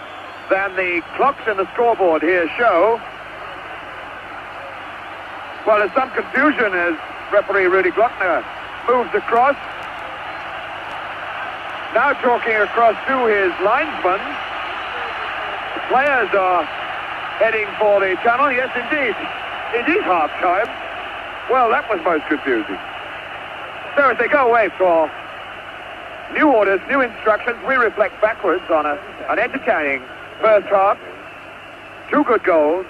than the clocks in the scoreboard here show. Well, there's some confusion as referee Rudy Glockner moves across. Now talking across to his linesman. The players are heading for the tunnel. Yes, indeed. It is half-time. Well, that was most confusing. So as they go away for new orders, new instructions, we reflect backwards on an entertaining first half. 2 good goals.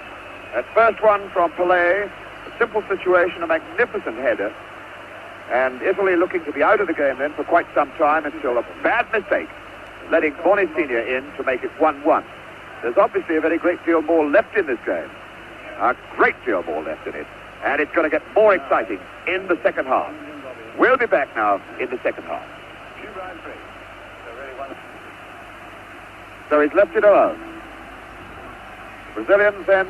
That first one from Pelé, a simple situation, a magnificent header. And Italy looking to be out of the game then for quite some time until a bad mistake, letting Boni Senior in to make it 1-1. There's obviously a very great deal more left in this game. A great deal more left in it. And it's going to get more exciting in the second half. We'll be back now in the second half. So he's left it alone. Brazilians then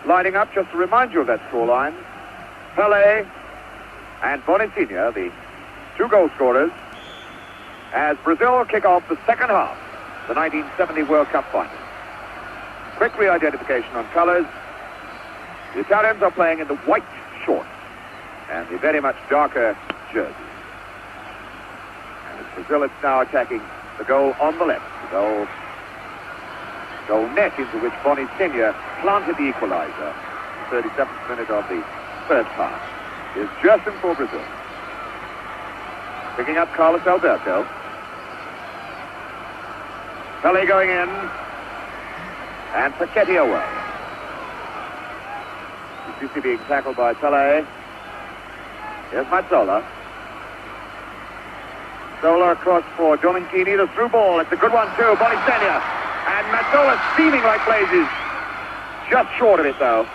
lining up, just to remind you of that scoreline. Pelé and Boni Senior, the 2 goal scorers, as Brazil kick off the second half, the 1970 World Cup final. Quick re-identification on colours. The Italians are playing in the white shorts and the very much darker jerseys. And it's Brazil that's now attacking the goal on the left, the goal net into which Boni Senior planted the equaliser. The 37th minute of the first half. Is Gerson for Brazil. Picking up Carlos Alberto. Pelé going in. And Paquetti away. Sissi being tackled by Pelé. Here's Mazzola. Zola across for Dominicini. The through ball. It's a good one too. Boni Senior. And Mazzola steaming like blazes. Just short of it though.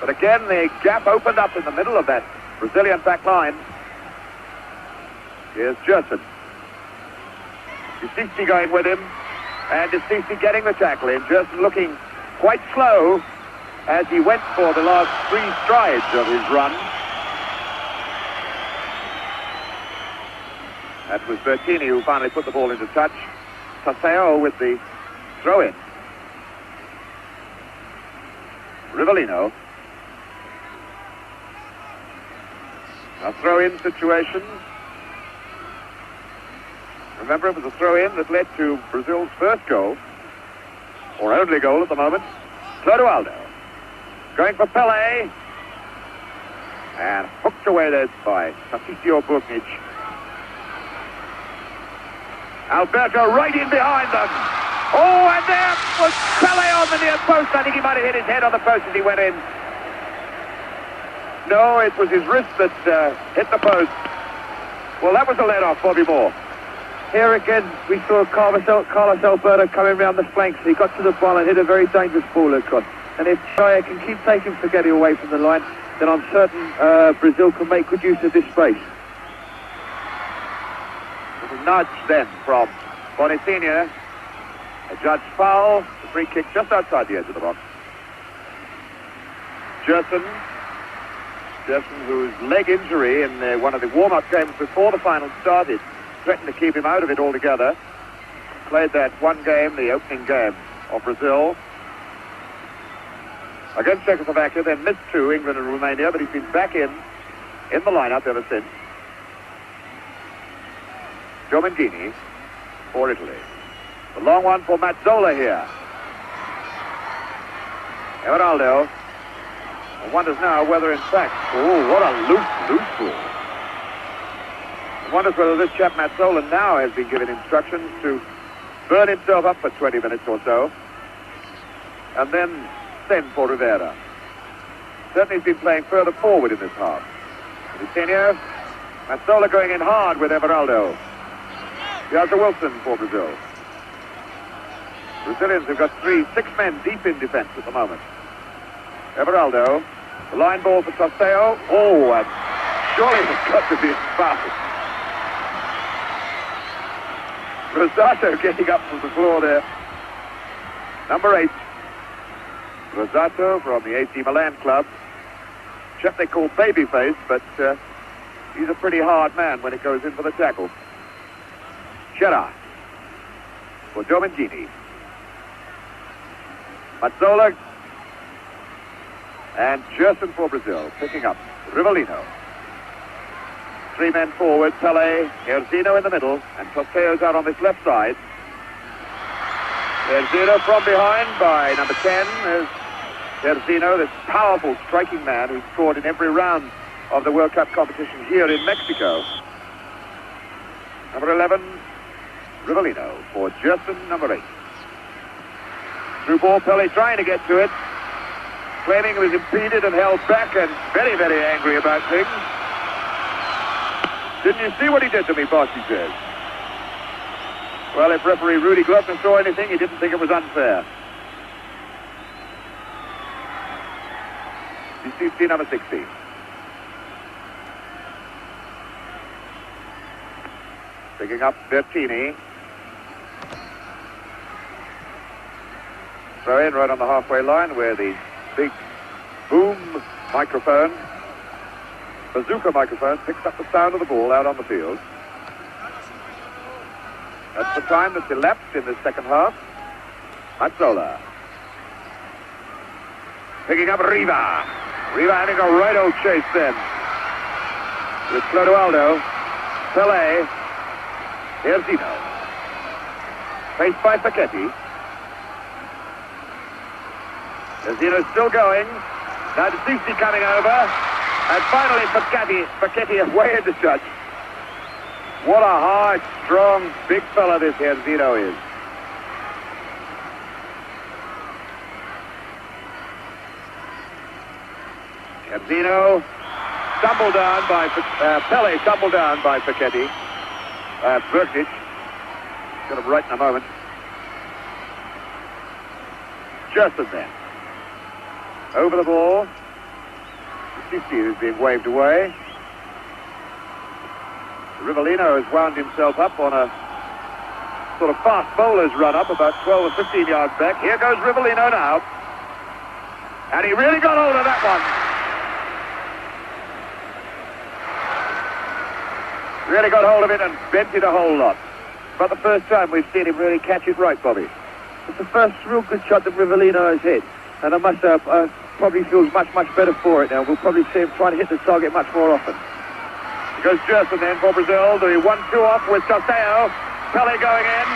But again, the gap opened up in the middle of that Brazilian back line. Here's Gerson. Sissi going with him. And Sissi getting the tackle in. Gerson looking quite slow as he went for the last 3 strides of his run. That was Bertini who finally put the ball into touch. Paseo with the throw-in. Rivellino. A throw-in situation. Remember, it was a throw-in that led to Brazil's first goal, or only goal at the moment. Clodoaldo going for Pelé, and hooked away there by Patricio Bugnic. Alberto right in behind them. Oh, and there was Pelé on the near post. I think he might have hit his head on the post as he went in. No, it was his wrist that hit the post. Well, that was a let-off, Bobby Moore. Here again, we saw Carlos Alberto coming round the flanks. He got to the ball and hit a very dangerous ball across. And if Chaya can keep taking Spaghetti away from the line, then I'm certain Brazil can make good use of this space. Little nudge then from Boni Senior. A judged foul. The free kick just outside the edge of the box. Gerson, whose leg injury in one of the warm-up games before the final started threatened to keep him out of it altogether. Played that one game, the opening game of Brazil, against Czechoslovakia, then missed 2, England and Romania, but he's been back in the lineup ever since. Dominicini for Italy. The long one for Mazzola here. Everaldo. One wonders now whether in fact, oh, what a loose ball. One wonders whether this chap Mazzola now has been given instructions to burn himself up for 20 minutes or so, and then send for Rivera. Certainly he's been playing further forward in this half. Senior, Mazzola going in hard with Everaldo. Here's Wilson for Brazil. Brazilians have got 6 men deep in defence at the moment. Everaldo, the line ball for Toseo. Oh, and surely it's got to be a foul. Rosato getting up from the floor there. Number 8. Rosato from the AC Milan club. Chap they call Babyface, but he's a pretty hard man when it goes in for the tackle. Chera for Domingini. Mazzola and Gerson for Brazil, picking up Rivellino. 3 men forward, Pele, Erzino in the middle, and Toseo's out on this left side. Erzino from behind by number 10 is Erzino, this powerful striking man who's scored in every round of the World Cup competition here in Mexico. Number 11, Rivellino for Gerson, number 8. Through ball, Pele trying to get to it, claiming he was impeded and held back and very, very angry about things. Didn't you see what he did to me, boss, he says. Well, if referee Rudy Glockner saw anything, he didn't think it was unfair. You see number 16. Picking up Bertini. Throw in right on the halfway line where the big boom microphone, bazooka microphone, picks up the sound of the ball out on the field. That's the time that's elapsed in the second half. Mazzola. Picking up Riva. Riva having a right old chase then. With Clodoaldo. Pele. Erzino. Faced by Facchetti. Erzino's still going. Now De Soucy coming over. And finally Facchetti away in the touch. What a hard, strong, big fella this Erzino is. Erzino stumbled down by Pele, stumbled down by Facchetti. Berkic. Got him right in a moment. Gerson then. Over the ball. De Soucy is being waved away. Rivellino has wound himself up on a sort of fast bowler's run up about 12 or 15 yards back. Here goes Rivellino now. And he really got hold of that one. Really got hold of it and bent it a whole lot. About the first time we've seen him really catch it right, Bobby. It's the first real good shot that Rivellino has hit. And I must probably feels much, much better for it now. We'll probably see him trying to hit the target much more often. Goes Gerson then for Brazil. The 1-2 off with Toseo. Pele going in.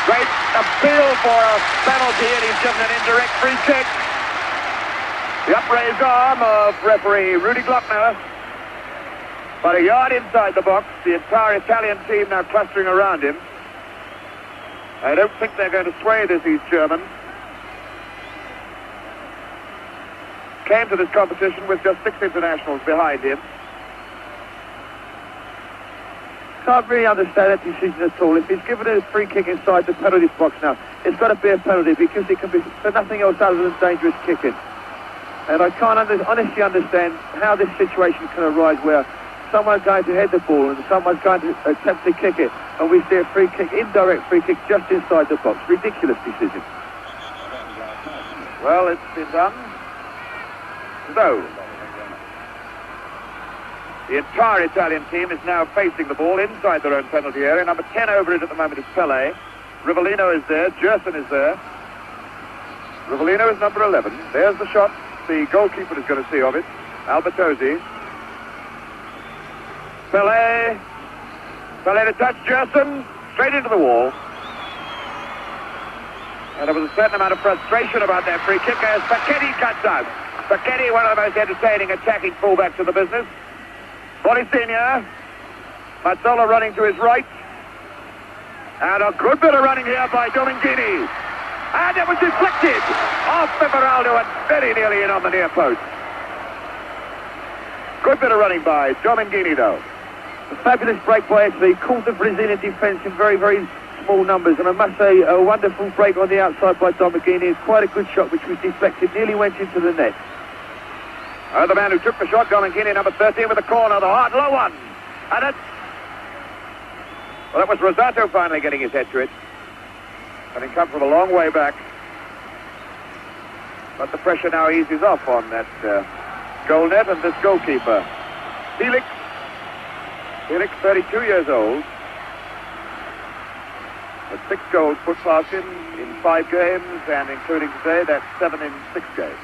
Great appeal for a penalty, and he's given an indirect free kick. The upraised arm of referee Rudy Glockner. About a yard inside the box. The entire Italian team now clustering around him. I don't think they're going to sway this East German. Came to this competition with just 6 internationals behind him. Can't really understand that decision at all. If he's given a free kick inside the penalty box now, it's got to be a penalty because it can be for nothing else other than dangerous kicking. And I can't honestly understand how this situation can arise where someone's going to head the ball and someone's going to attempt to kick it, and we see a free kick, indirect free kick, just inside the box. Ridiculous decision. Well, it's been done. So, the entire Italian team is now facing the ball inside their own penalty area. Number 10 over it at the moment is Pele. Rivellino is there. Gerson is there. Rivellino is number 11. There's the shot the goalkeeper is going to see of it. Albertozzi. Pele. Pele to touch Gerson. Straight into the wall. And there was a certain amount of frustration about that free kick as Facchetti cuts out. Facchetti, one of the most entertaining attacking fullbacks in the business. Borisenia. Mazzola running to his right. And a good bit of running here by Domingini. And it was deflected off Everaldo and very nearly in on the near post. Good bit of running by Domingini, though. A fabulous break by Italy. Caught the Brazilian defence in very, very small numbers. And I must say, a wonderful break on the outside by Domagini. It's quite a good shot, which was deflected, nearly went into the net. The man who took the shot, Domagini, number 13, with the corner, the hard low one. And it's... Well, that was Rosato finally getting his head to it. Having come from a long way back. But the pressure now eases off on that goal net and this goalkeeper. Felix, 32 years old. With 6 goals put past him in 5 games, and including today, that's 7 in 6 games.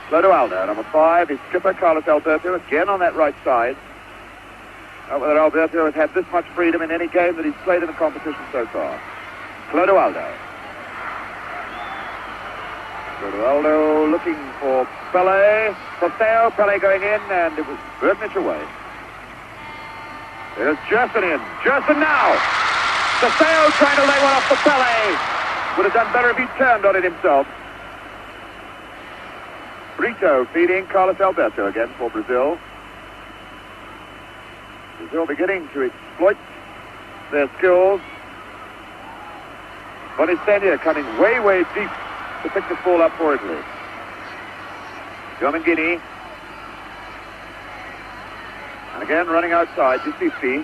Clodoaldo, number 5, his skipper, Carlos Alberto, again on that right side. Not whether Alberto has had this much freedom in any game that he's played in the competition so far. Clodoaldo. Clodoaldo looking for Pele. Posteo, Pele going in, and it was Bernich away. There's Gerson in. Gerson now! Posteo trying to lay one off for Pele. Would have done better if he'd turned on it himself. Brito feeding Carlos Alberto again for Brazil. Brazil beginning to exploit their skills. Bonistenia coming way, way deep to pick this ball up for Italy. Domangini. And again running outside, Giustizi.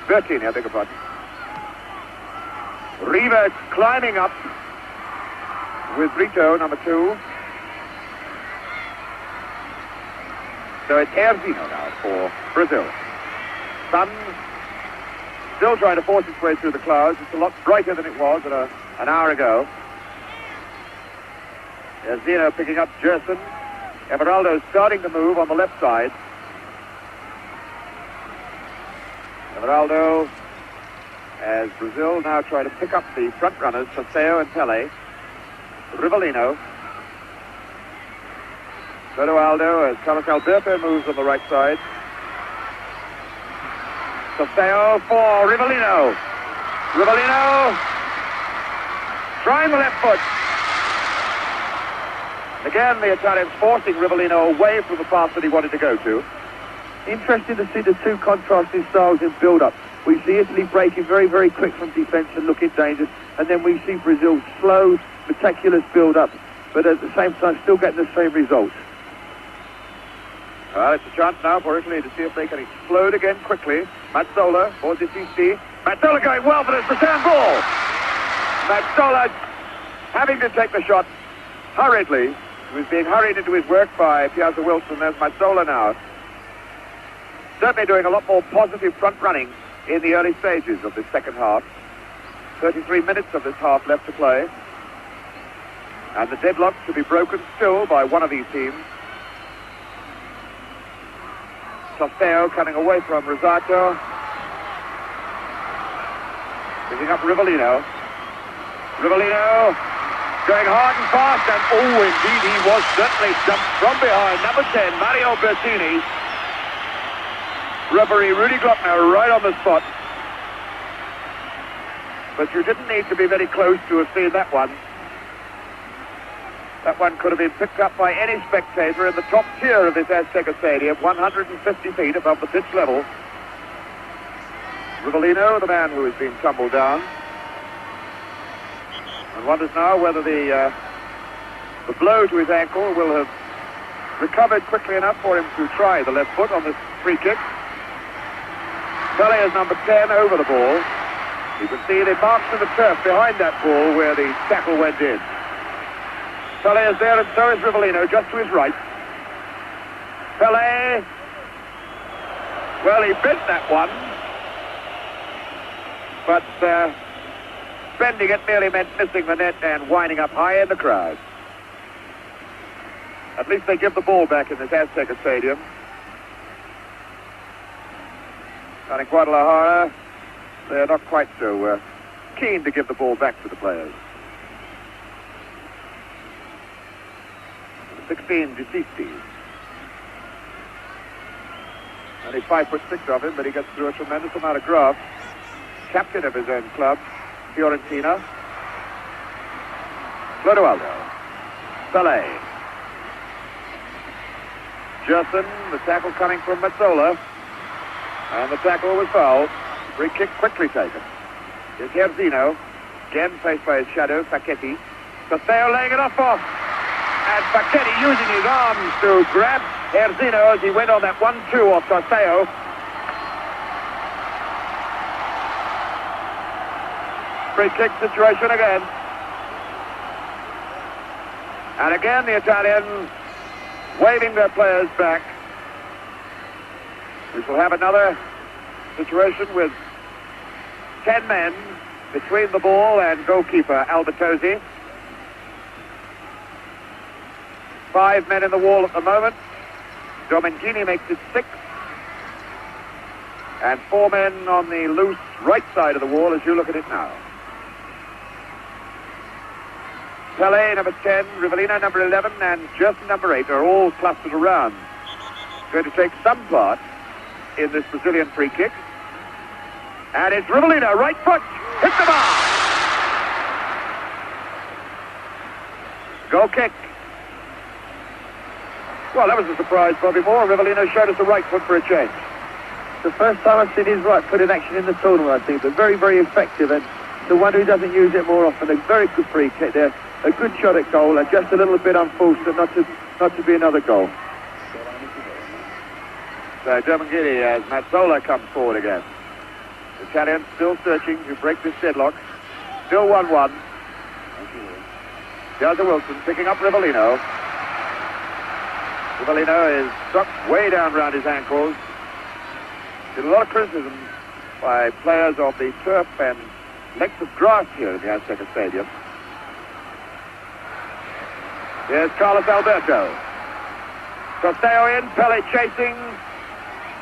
Bertini, I beg your pardon. Riva climbing up with Brito, number 2. So it's Erzino now for Brazil. Sun still trying to force its way through the clouds. It's a lot brighter than it was an hour ago. Erzino picking up Gerson. Everaldo starting to move on the left side. Everaldo, as Brazil now try to pick up the front runners, Paseo and Pele. Rivellino. Clodoaldo as Carlos Alberto moves on the right side. Paseo for Rivellino. Rivellino trying the left foot. Again, the Italians forcing Rivellino away from the path that he wanted to go to. Interesting to see the two contrasting styles in build-up. We see Italy breaking very, very quick from defence and looking dangerous, and then we see Brazil slow, meticulous build-up, but at the same time still getting the same results. Well, it's a chance now for Italy to see if they can explode again quickly. Mazzola for Giustizi. Mazzola going well for this return ball. Mazzola having to take the shot hurriedly. He was being hurried into his work by Piazza Wilson. There's Mazzola now. Certainly doing a lot more positive front running in the early stages of this second half. 33 minutes of this half left to play. And the deadlock to be broken still by one of these teams. Sosteo coming away from Rosato. Picking up Rivellino. Rivellino going hard and fast, and oh, indeed, he was certainly jumped from behind. Number 10, Mario Bertini. Referee Rudy Glockner right on the spot. But you didn't need to be very close to have seen that one. That one could have been picked up by any spectator in the top tier of this Azteca Stadium, 150 feet above the pitch level. Rivellino, the man who has been tumbled down, and wonders now whether the blow to his ankle will have recovered quickly enough for him to try the left foot on this free kick. Pele is number 10 over the ball. You can see the marks in the turf behind that ball where the tackle went in. Pele is there, and so is Rivellino, just to his right. Pele, well, he bent that one, but bending it merely meant missing the net and winding up high in the crowd. At least they give the ball back in this Azteca Stadium. And in Guadalajara, they're not quite so keen to give the ball back to the players. 16, Giustizi. Only 5'6" of him, but he gets through a tremendous amount of graft. Captain of his own club, Fiorentina. Clodoaldo. Pele. Gerson, the tackle coming from Mazzola. And the tackle was fouled. Free kick quickly taken. Here's Herzino. Again faced by his shadow, Facchetti. Casteo laying it off. And Facchetti using his arms to grab Herzino as he went on that 1-2 off Casteo. Free kick situation again. And again the Italians waving their players back. We shall have another situation with 10 men between the ball and goalkeeper Albertosi. 5 men in the wall at the moment. Domengini makes it 6. And 4 men on the loose right side of the wall as you look at it now. Pele, number 10, Rivellino, number 11, and Gerson, number 8, are all clustered around. Going to take some part in this Brazilian free kick. And it's Rivellino, right foot, hit the bar! Goal kick. Well, that was a surprise, Bobby Moore. Rivellino showed us the right foot for a change. The first time I've seen his right foot in action in the tournament, I think, but very, very effective, and the one who doesn't use it more often. A very good free kick there, a good shot at goal, and just a little bit unfortunate not to be another goal. So Domengini as Mazzola comes forward again. The Italians still searching to break this deadlock. Still 1-1. Gaza Wilson picking up Rivellino. Rivellino is struck way down round his ankles. There's a lot of criticism by players of the turf and length of grass here in the Azteca Stadium. Here's Carlos Alberto. Casteo in, Pele chasing,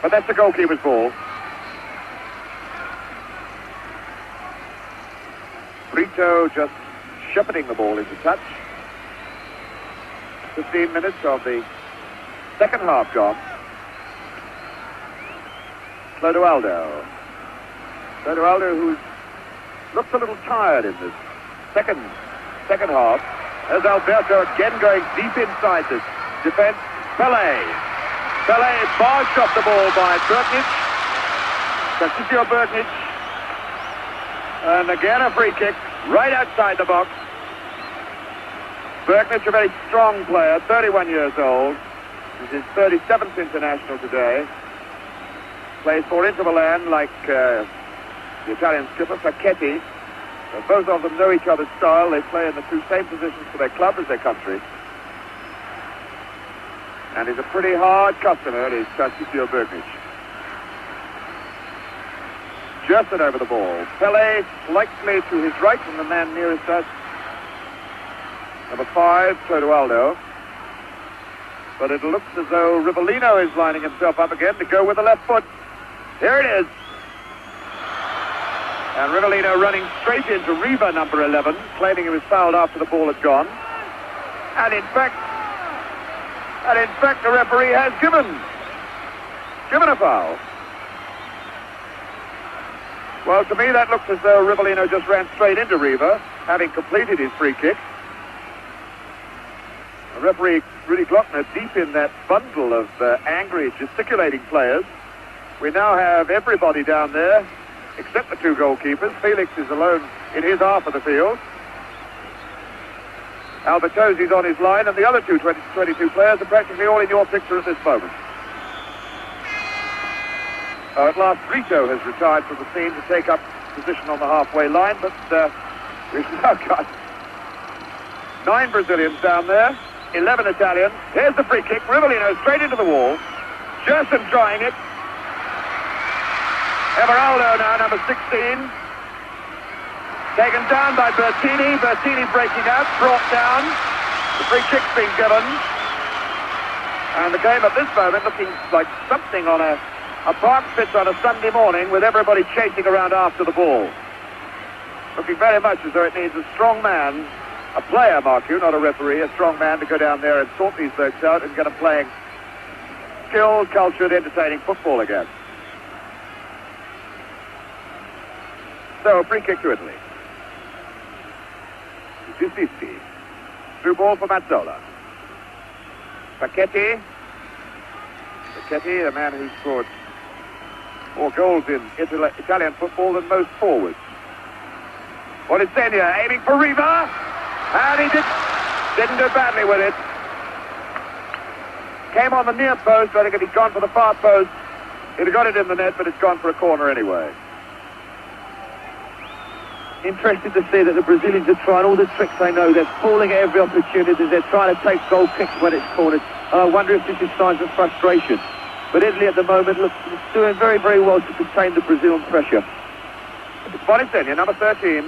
but that's the goalkeeper's ball. Brito just shepherding the ball into touch. 15 minutes of the second half gone. Clodoaldo. Clodoaldo, who looks a little tired in this second half. There's Alberto again going deep inside this defense. Pele barged off the ball by Berknich. Tarcisio Berknich. And again a free kick right outside the box. Berknich, a very strong player, 31 years old. He's his 37th international today. Plays for Inter Milan like the Italian skipper, Facchetti. Both of them know each other's style. They play in the two same positions for their club as their country. And he's a pretty hard customer, is Tarcisio Berknich. Gerson over the ball. Pele slightly to his right from the man nearest us. Number 5, Clodoaldo. But it looks as though Rivellino is lining himself up again to go with the left foot. Here it is. And Rivellino running straight into Riva, number 11, claiming he was fouled after the ball had gone. And in fact, the referee has given a foul. Well, to me, that looks as though Rivellino just ran straight into Riva, having completed his free kick. The referee, Rudy Glockner, deep in that bundle of angry, gesticulating players. We now have everybody down there, except the two goalkeepers. Felix is alone in his half of the field. Albertosi's on his line, and the other 22 players are practically all in your picture at this moment. At last, Brito has retired from the scene to take up position on the halfway line, but we've now got 9 Brazilians down there, 11 Italians. Here's the free kick. Rivellino straight into the wall. Gerson trying it. Everaldo now, number 16. Taken down by Bertini. Bertini breaking out, brought down. The free kick's been given. And the game at this moment looking like something on a park pitch on a Sunday morning with everybody chasing around after the ball. Looking very much as though it needs a strong man, a player, mark you, not a referee, a strong man to go down there and sort these folks out and get them playing skilled, cultured, entertaining football again. So, a free kick to Italy. 50-50. Through ball for Mazzola. Facchetti, the man who scored more goals in Italian football than most forwards. Bonisenia aiming for Riva, and he didn't do badly with it. Came on the near post. I think if he'd gone for the far post, he'd have got it in the net, but it's gone for a corner anyway. Interesting to see that the Brazilians are trying all the tricks they know. They're falling at every opportunity. They're trying to take goal kicks when it's cornered. And I wonder if this is signs of frustration. But Italy at the moment looks doing very, very well to contain the Brazilian pressure. It's Bonisenia, number 13.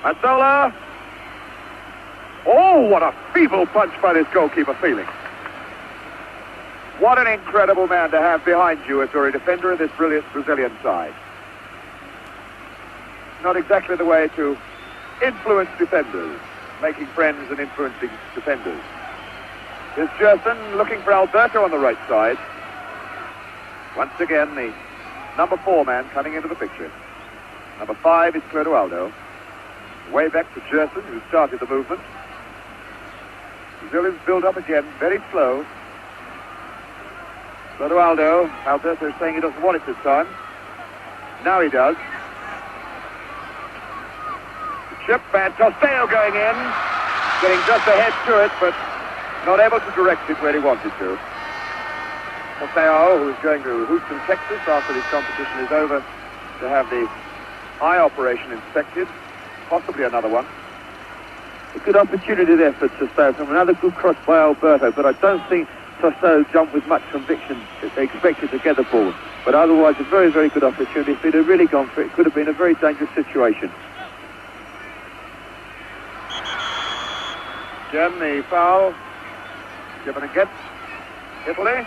Mazzola. Oh, what a feeble punch by this goalkeeper, Felix. What an incredible man to have behind you if you're a defender of this brilliant Brazilian side. Not exactly the way to influence defenders, making friends and influencing defenders. Here's Gerson looking for Alberto on the right side. Once again, the number 4 man coming into the picture. Number 5 is Clodoaldo. Way back to Gerson, who started the movement. Brazilians build up again, very slow. Clodoaldo, Alberto is saying he doesn't want it this time. Now he does. Chip and Tosteo going in, getting just ahead to it, but not able to direct it where he wanted to. Tosteo, who is going to Houston, Texas, after this competition is over, to have the eye operation inspected, possibly another one. A good opportunity there for Tosteo from another good cross by Alberto, but I don't think Tosteo jumped with much conviction that they expected to get the ball. But otherwise, a very, very good opportunity. If he'd have really gone for it, it could have been a very dangerous situation. Again, the foul given against Italy.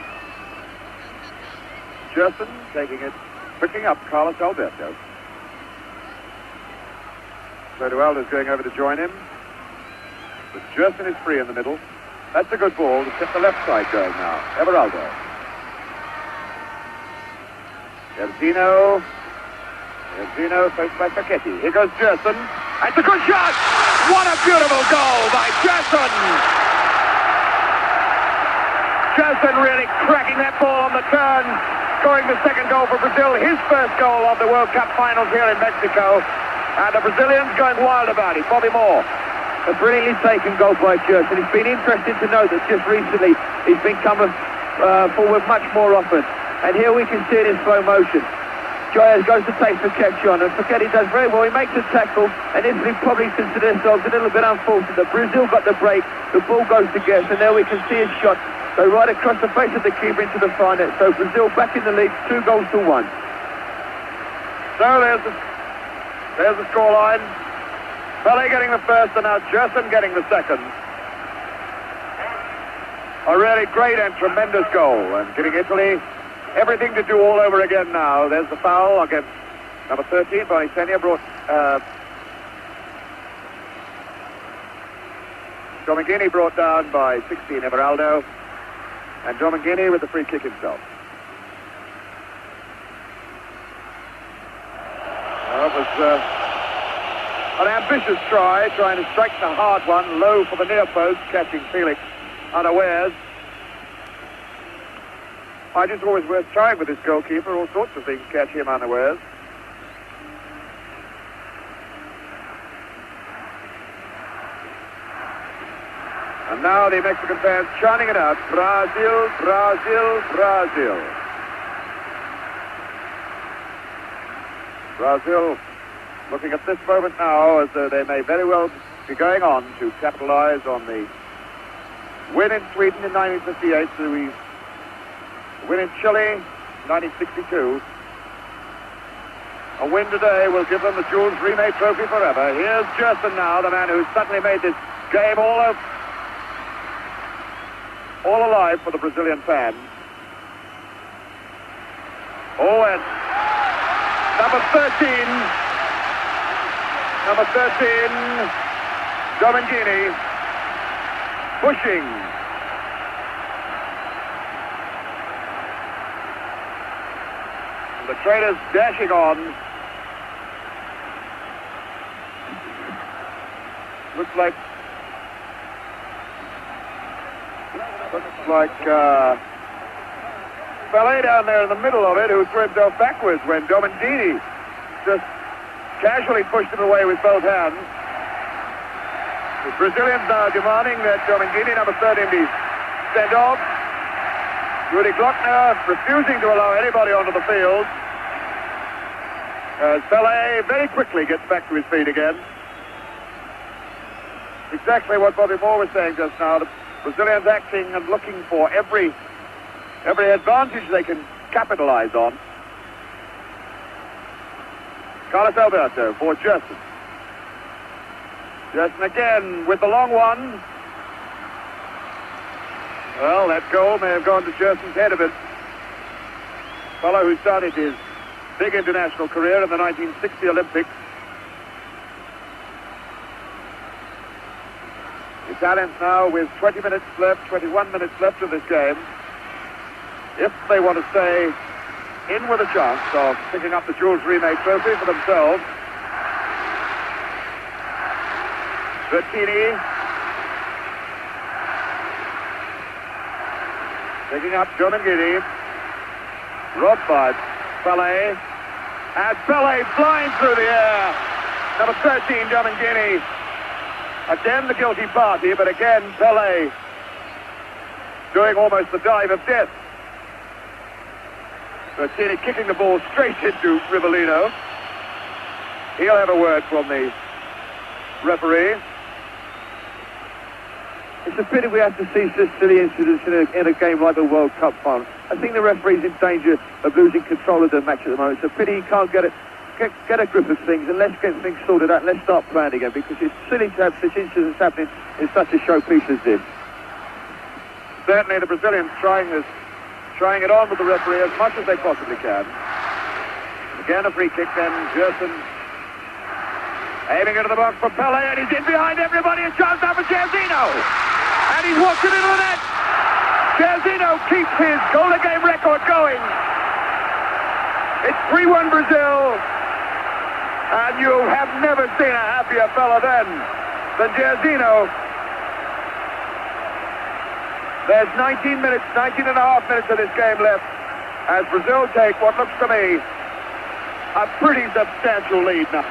Gerson taking it, picking up Carlos Alberto. Clodoaldo's going over to join him. But Gerson is free in the middle. That's a good ball to set the left side going now. Everaldo. Erzino, faced by Sacchetti. Here goes Gerson. It's a good shot! What a beautiful goal by Gerson! Gerson really cracking that ball on the turn, scoring the second goal for Brazil, his first goal of the World Cup finals here in Mexico. And the Brazilians going wild about it. Bobby Moore. A brilliantly taken goal by Gerson. It's been interesting to note that just recently he's been coming forward much more often. And here we can see it in slow motion. Joyas goes to take Sacchetti on, and Sacchetti does very well. He makes a tackle, and Italy probably consider themselves a little bit unfortunate. Brazil got the break, the ball goes to Guess, and there we can see his shot go right across the face of the keeper into the far net. So Brazil back in the lead, 2-1. So there's the scoreline. Pele getting the first, and now Gerson getting the second. A really great and tremendous goal, and giving Italy everything to do all over again now. There's the foul against number 13. Bonisenia brought Domingini brought down by 16, Everaldo. And Domingini with the free kick himself. Well, it was an ambitious try, trying to strike the hard one, low for the near post, catching Felix unawares. I just always worth trying with this goalkeeper. All sorts of things catch him unawares. And now the Mexican fans chanting it out. Brazil, Brazil, Brazil. Brazil looking at this moment now as though they may very well be going on to capitalize on the win in Sweden in 1958, the win in Chile 1962. A win today will give them the Jules Rimet Trophy forever. Here's Gerson now, the man who suddenly made this game all alive for the Brazilian fans. Oh, and number 13, Domingini, pushing. The traders dashing on. Looks like Pelé down there in the middle of it, who threw himself backwards when Domingini just casually pushed him away with both hands. The Brazilians now demanding that Domingini, number 13, be sent off. Rudy Glockner refusing to allow anybody onto the field. As Pelé very quickly gets back to his feet again. Exactly what Bobby Moore was saying just now. The Brazilians acting and looking for every advantage they can capitalize on. Carlos Alberto for Gerson. Gerson again with the long one. Well, that goal may have gone to Gerson's head a bit. Fellow who started his big international career in the 1960 Olympics. The Italians now with 20 minutes left, 21 minutes left of this game. If they want to stay in with a chance of picking up the Jules Rimet trophy for themselves. Bertini picking up Domingini. Robbed by Pelé. And Pelé flying through the air. Number 13, Domingini. Again the guilty party, but again Pelé doing almost the dive of death. Bertini kicking the ball straight into Rivellino. He'll have a word from the referee. It's a pity we have to see such silly incidents in a game like the World Cup final. I think the referee's in danger of losing control of the match at the moment. It's a pity he can't get a grip of things, and let's get things sorted out and let's start playing again, because it's silly to have such incidents happening in such a showpiece as this. Certainly the Brazilians trying it on with the referee as much as they possibly can. Again a free kick then, Gerson aiming into the box for Pelé, and he's in behind everybody. A chance now for Jairzinho, and he's walked it into the net. Jairzinho keeps his goal-a-game record going. It's 3-1 Brazil, and you have never seen a happier fella than Jairzinho. There's 19 and a half minutes of this game left as Brazil take what looks to me a pretty substantial lead now.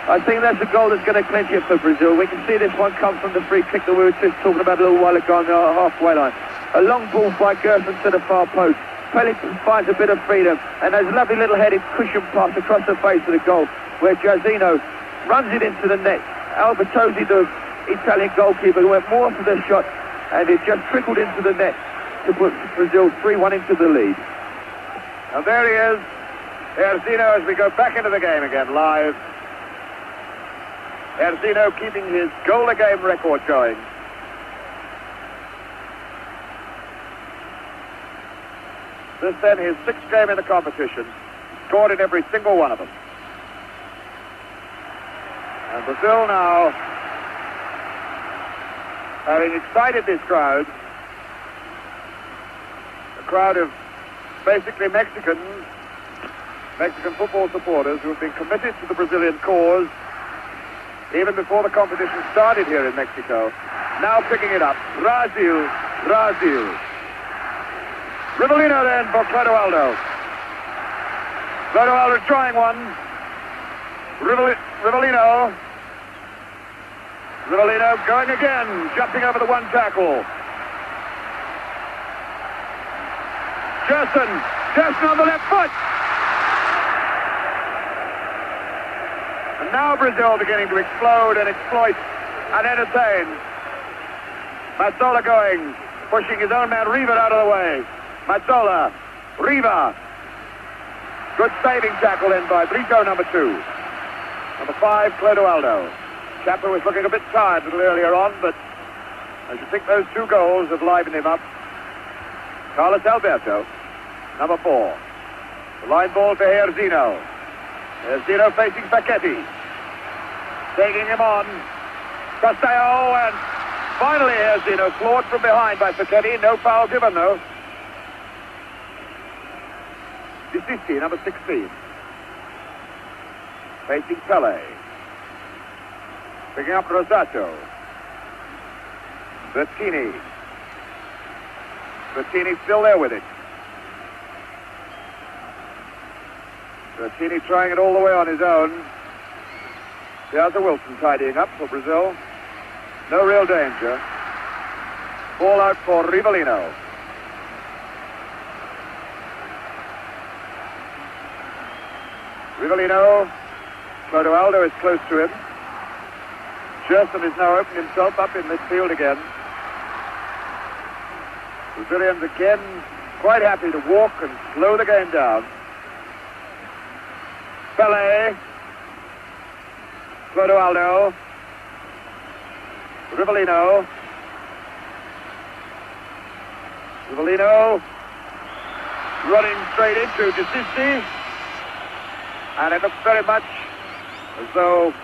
I think that's a goal that's going to clinch it for Brazil. We can see this one come from the free kick that we were just talking about a little while ago on the halfway line. A long ball by Gerson to the far post. Pelé finds a bit of freedom, and there's a lovely little headed cushion pass across the face of the goal where Jairzinho runs it into the net. Albertozzi, the Italian goalkeeper, went more for the shot, and it just trickled into the net to put Brazil 3-1 into the lead. And there he is, Jairzinho, as we go back into the game again live. Jairzinho keeping his goal-a-game record going. This then his sixth game in the competition. Scored in every single one of them. And Brazil now, having excited this crowd, a crowd of basically Mexican football supporters who have been committed to the Brazilian cause even before the competition started here in Mexico. Now picking it up. Brasil. Rivellino then for Clodoaldo. Clodoaldo trying one. Rivellino going again, jumping over the one tackle. Gerson on the left foot. And now Brazil beginning to explode and exploit and entertain. Mazzola going, pushing his own man Riva out of the way. Mazzola, Riva. Good saving tackle in by Brito, number 2. Number 5, Clodoaldo. Chapper was looking a bit tired a little earlier on, but I should think those 2 goals have livened him up. Carlos Alberto, number 4. The line ball to Jairzinho. Jairzinho facing Paquetti. Taking him on. Castello, and finally Jairzinho floored from behind by Paquetti. No foul given, though. Disisti, number 16. Facing Pelé. Picking up Rosato. Bertini still there with it. Bertini trying it all the way on his own. There's a Wilson tidying up for Brazil. No real danger. Ball out for Rivellino. Rivellino. Clodoaldo is close to him. Gerson has now opened himself up in midfield again. Brazilians again quite happy to walk and slow the game down. Pelé. Clodoaldo. Rivellino. Rivellino running straight into Desisti. And it looks very much as though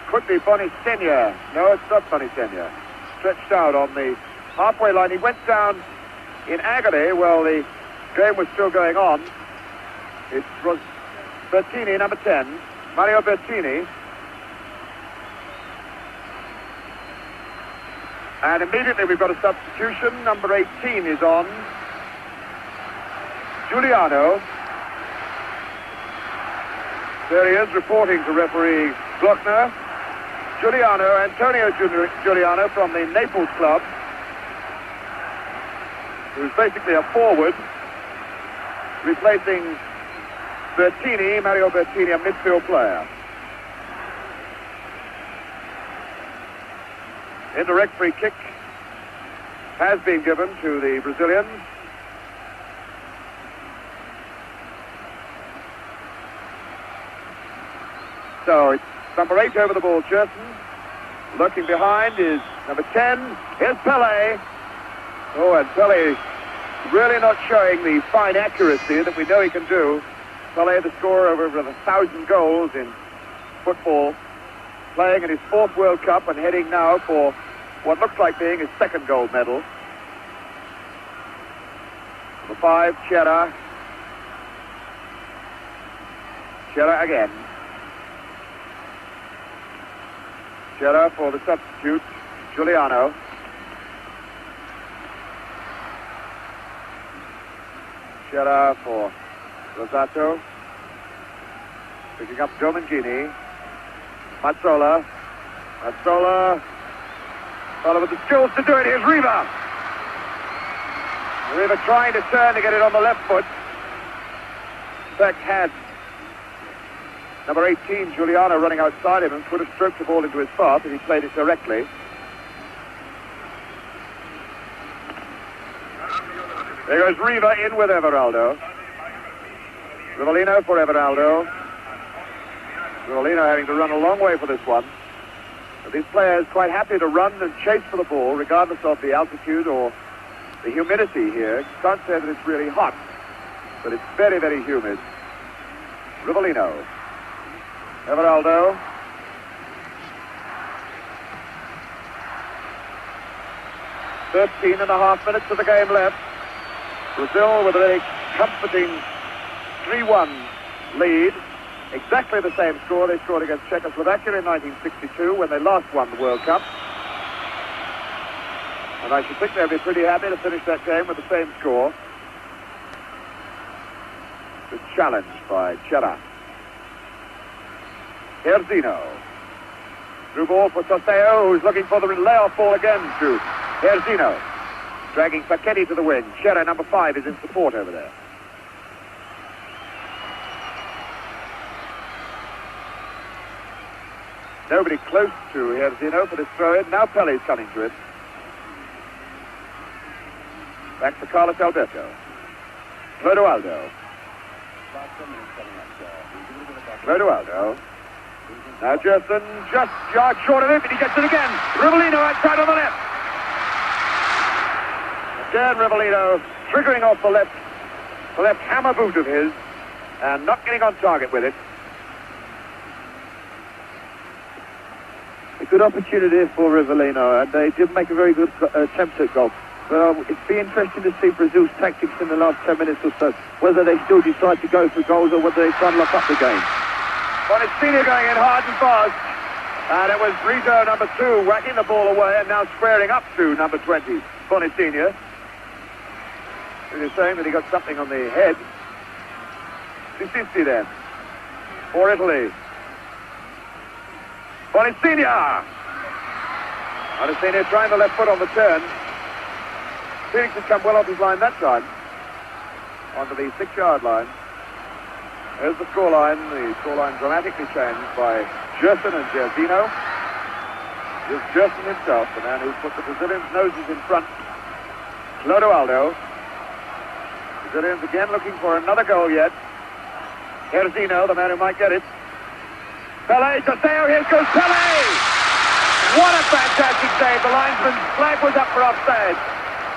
could be Bonisenia. No, it's not Bonisenia. Stretched out on the halfway line. He went down in agony while the game was still going on. It was Bertini, number 10. Mario Bertini. And immediately we've got a substitution. Number 18 is on. Giuliano. There he is, reporting to referee Glockner. Giuliano, Antonio Giuliano from the Naples club, who's basically a forward, replacing Bertini, Mario Bertini, a midfield player. Indirect free kick has been given to the Brazilians. So it's number 8 over the ball, Gerson. Lurking behind is number 10. Here's Pelé. Oh, and Pelé really not showing the fine accuracy that we know he can do. Pelé, the scorer of over 1,000 goals in football, playing in his 4th World Cup and heading now for what looks like being his 2nd gold medal. Number 5, Chera. Chera again. Chera for the substitute, Giuliano. Chera for Rosato. Picking up Domingini. Mazzola. Mazzola. Follow with the skills to do it. Here's Riva. Riva trying to turn to get it on the left foot. In fact, had number 18, Giuliano, running outside him and could have stroked the ball into his path if he played it directly. There goes Riva in with Everaldo. Rivellino for Everaldo. Rivellino having to run a long way for this one. But these players quite happy to run and chase for the ball, regardless of the altitude or the humidity here. You can't say that it's really hot, but it's very, very humid. Rivellino. Everaldo. Thirteen and a half minutes of the game left. Brazil with a very comforting 3-1 lead. Exactly the same score they scored against Czechoslovakia in 1962 when they last won the World Cup. And I should think they'll be pretty happy to finish that game with the same score. It's challenged by Chera. Herzino. Through ball for Toseo, who's looking for the layoff ball again to Herzino. Dragging Facchetti to the wing. Chera, number 5, is in support over there. Nobody close to Herzino for this throw-in. Now Pellé's coming to it. Back to Carlos Alberto. Clodoaldo. Clodoaldo. Now Gerson just yards short of him, and he gets it again. Rivellino outside on the left. Again, Rivellino triggering off the left hammer boot of his, and not getting on target with it. A good opportunity for Rivellino, and they did make a very good attempt at goal. But it'd be interesting to see Brazil's tactics in the last 10 minutes or so, whether they still decide to go for goals or whether they try and lock up the game. Bonisenia going in hard and fast, and it was Brito, number 2, whacking the ball away and now squaring up to number 20, Bonisenia. He was saying that he got something on the head. Sisisti then. For Italy. Bonicina. Bonicina trying the left foot on the turn. Felix had come well off his line that time. Onto the 6-yard line. There's the scoreline. The scoreline dramatically changed by Gerson and Jairzinho. Here's Gerson himself, the man who put the Brazilians' noses in front. Clodoaldo. Brazilians again looking for another goal yet. Jairzinho, the man who might get it. Pelé, Toseo, here goes Pelé! What a fantastic save. The linesman's flag was up for offside.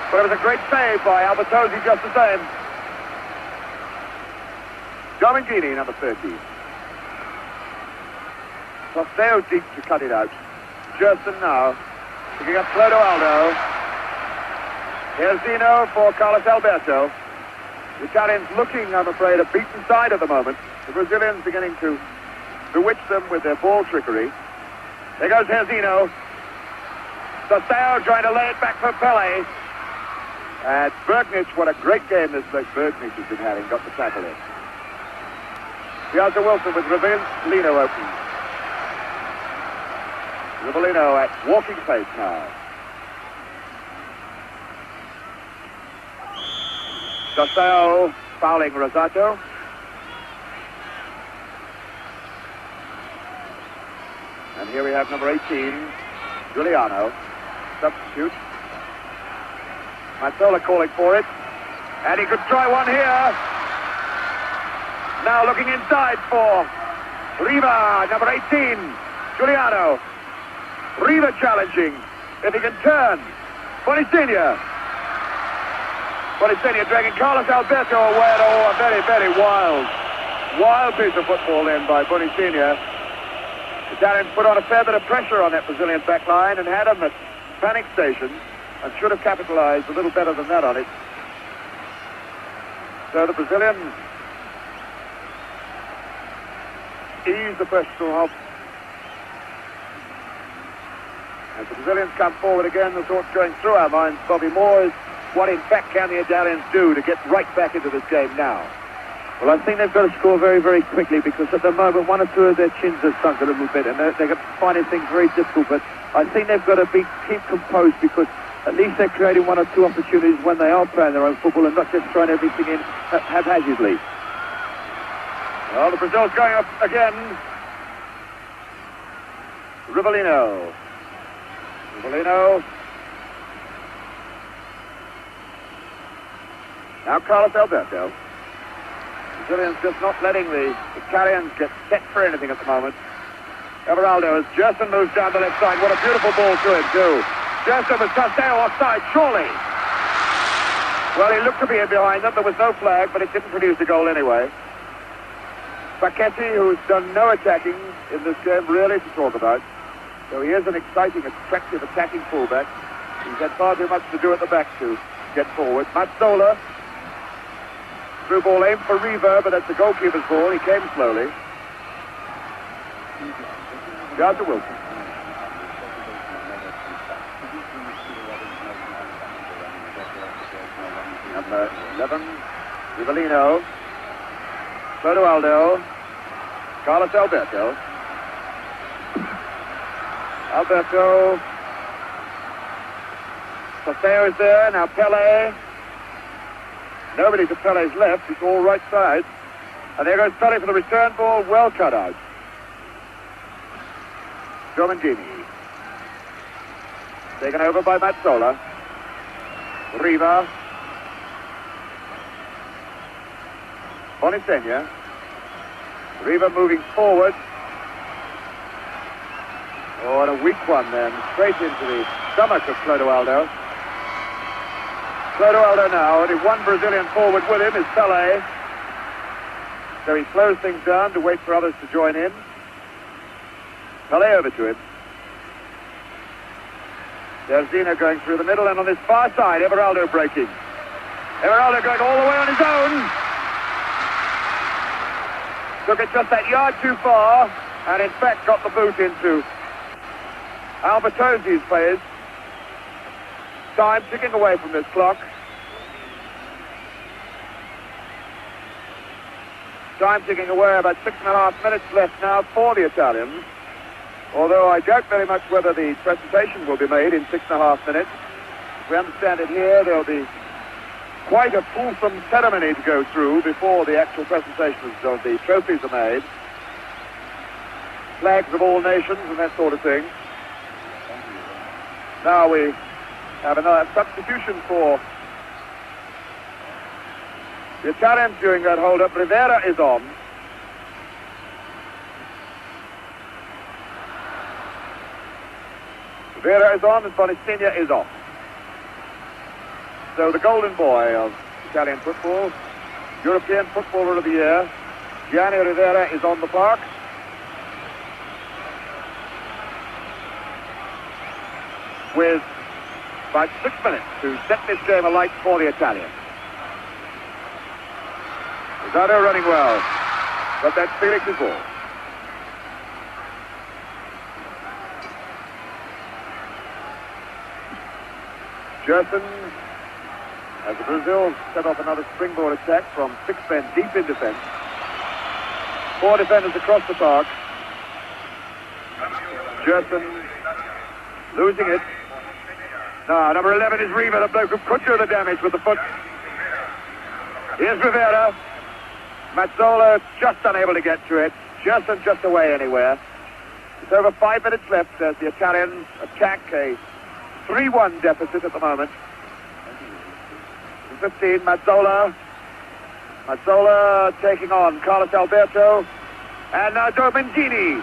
But it was a great save by Albertozzi just the same. Domingini, number 30. Toseo deep to cut it out. Gerson now. Picking up Clodoaldo. Jairzinho for Carlos Alberto. The Italians looking, I'm afraid, a beaten side at the moment. The Brazilians beginning to bewitch them with their ball trickery. There goes Jairzinho. Toseo trying to lay it back for Pelé. And Bergnich, what a great game this bloke Bergnich has been having, got the tackle in. Piazza Wilson with Rivellino open. Rivellino at walking pace now. Toseo fouling Rosato. And here we have number 18, Giuliano, substitute. Mazzola calling for it. And he could try one here. Now looking inside for Riva, number 18, Giuliano. Riva challenging, if he can turn. Bonicina. Bonicina dragging Carlos Alberto away at all. A very, very wild piece of football then by Bonicina. The Italians put on a fair bit of pressure on that Brazilian back line and had them at panic station and should have capitalized a little better than that on it. So the Brazilians ease the pressure off. As the Brazilians come forward again, the thoughts going through our minds, Bobby Moore, is what in fact can the Italians do to get right back into this game now? Well, I think they've got to score very, very quickly because at the moment one or two of their chins have sunk a little bit and they're finding things very difficult. But I think they've got to keep composed because at least they're creating one or two opportunities when they are playing their own football and not just throwing everything in haphazardly. Well, the Brazil's going up again. Rivellino. Now Carlos Alberto. Brazilians just not letting the Italians get set for anything at the moment. Everaldo as Gerson moves down the left side. What a beautiful ball to him too. Gerson with Toseo offside, surely. Well, he looked to be in behind them. There was no flag, but it didn't produce a goal anyway. Facchetti, who's done no attacking in this game, really to talk about. So he is an exciting, attractive attacking fullback. He's had far too much to do at the back to get forward. Mazzola. Through ball aimed for Riva, but that's the goalkeeper's ball. He came slowly. Piazza Wilson. Number 11, Rivellino. Clodoaldo. Carlos Alberto. Toseo is there. Now Pelé. Nobody to Pelé's left. It's all right side. And there goes Pelé for the return ball. Well cut out. Domingini. Taken over by Mazzola. Riva. Bonicina. Riva moving forward. Oh, and a weak one then. Straight into the stomach of Clodoaldo. Clodoaldo now, only one Brazilian forward with him is Pelé. So he slows things down to wait for others to join in. Pelé over to him. Jairzinho going through the middle, and on this far side, Everaldo breaking. Everaldo going all the way on his own. Took it just that yard too far, and in fact got the boot into Albertozzi's players. Time ticking away from this clock. Time ticking away, about 6.5 minutes left now for the Italians. Although I doubt very much whether the presentation will be made in 6.5 minutes. As we understand it here, there'll be quite a fulsome ceremony to go through before the actual presentations of the trophies are made. Flags of all nations and that sort of thing. Now we have another substitution for the Italians during that hold-up. Rivera is on. Rivera is on and Bonistegna is off. So the golden boy of Italian football, European Footballer of the Year, Gianni Rivera is on the park. With about 6 minutes to set this game alight for the Italians. Rosado running well, but that's Felix's ball. Gerson, as Brazil set off another springboard attack from 6 men deep in defense. 4 defenders across the park. Gerson losing it. Now, number 11 is Riva, the bloke who could do the damage with the foot. Here's Rivera. Mazzola just unable to get to it. Gerson just away anywhere. It's over 5 minutes left as the Italians attack a 3-1 deficit at the moment. 15, Mazzola. Mazzola taking on Carlos Alberto. And now Domengini.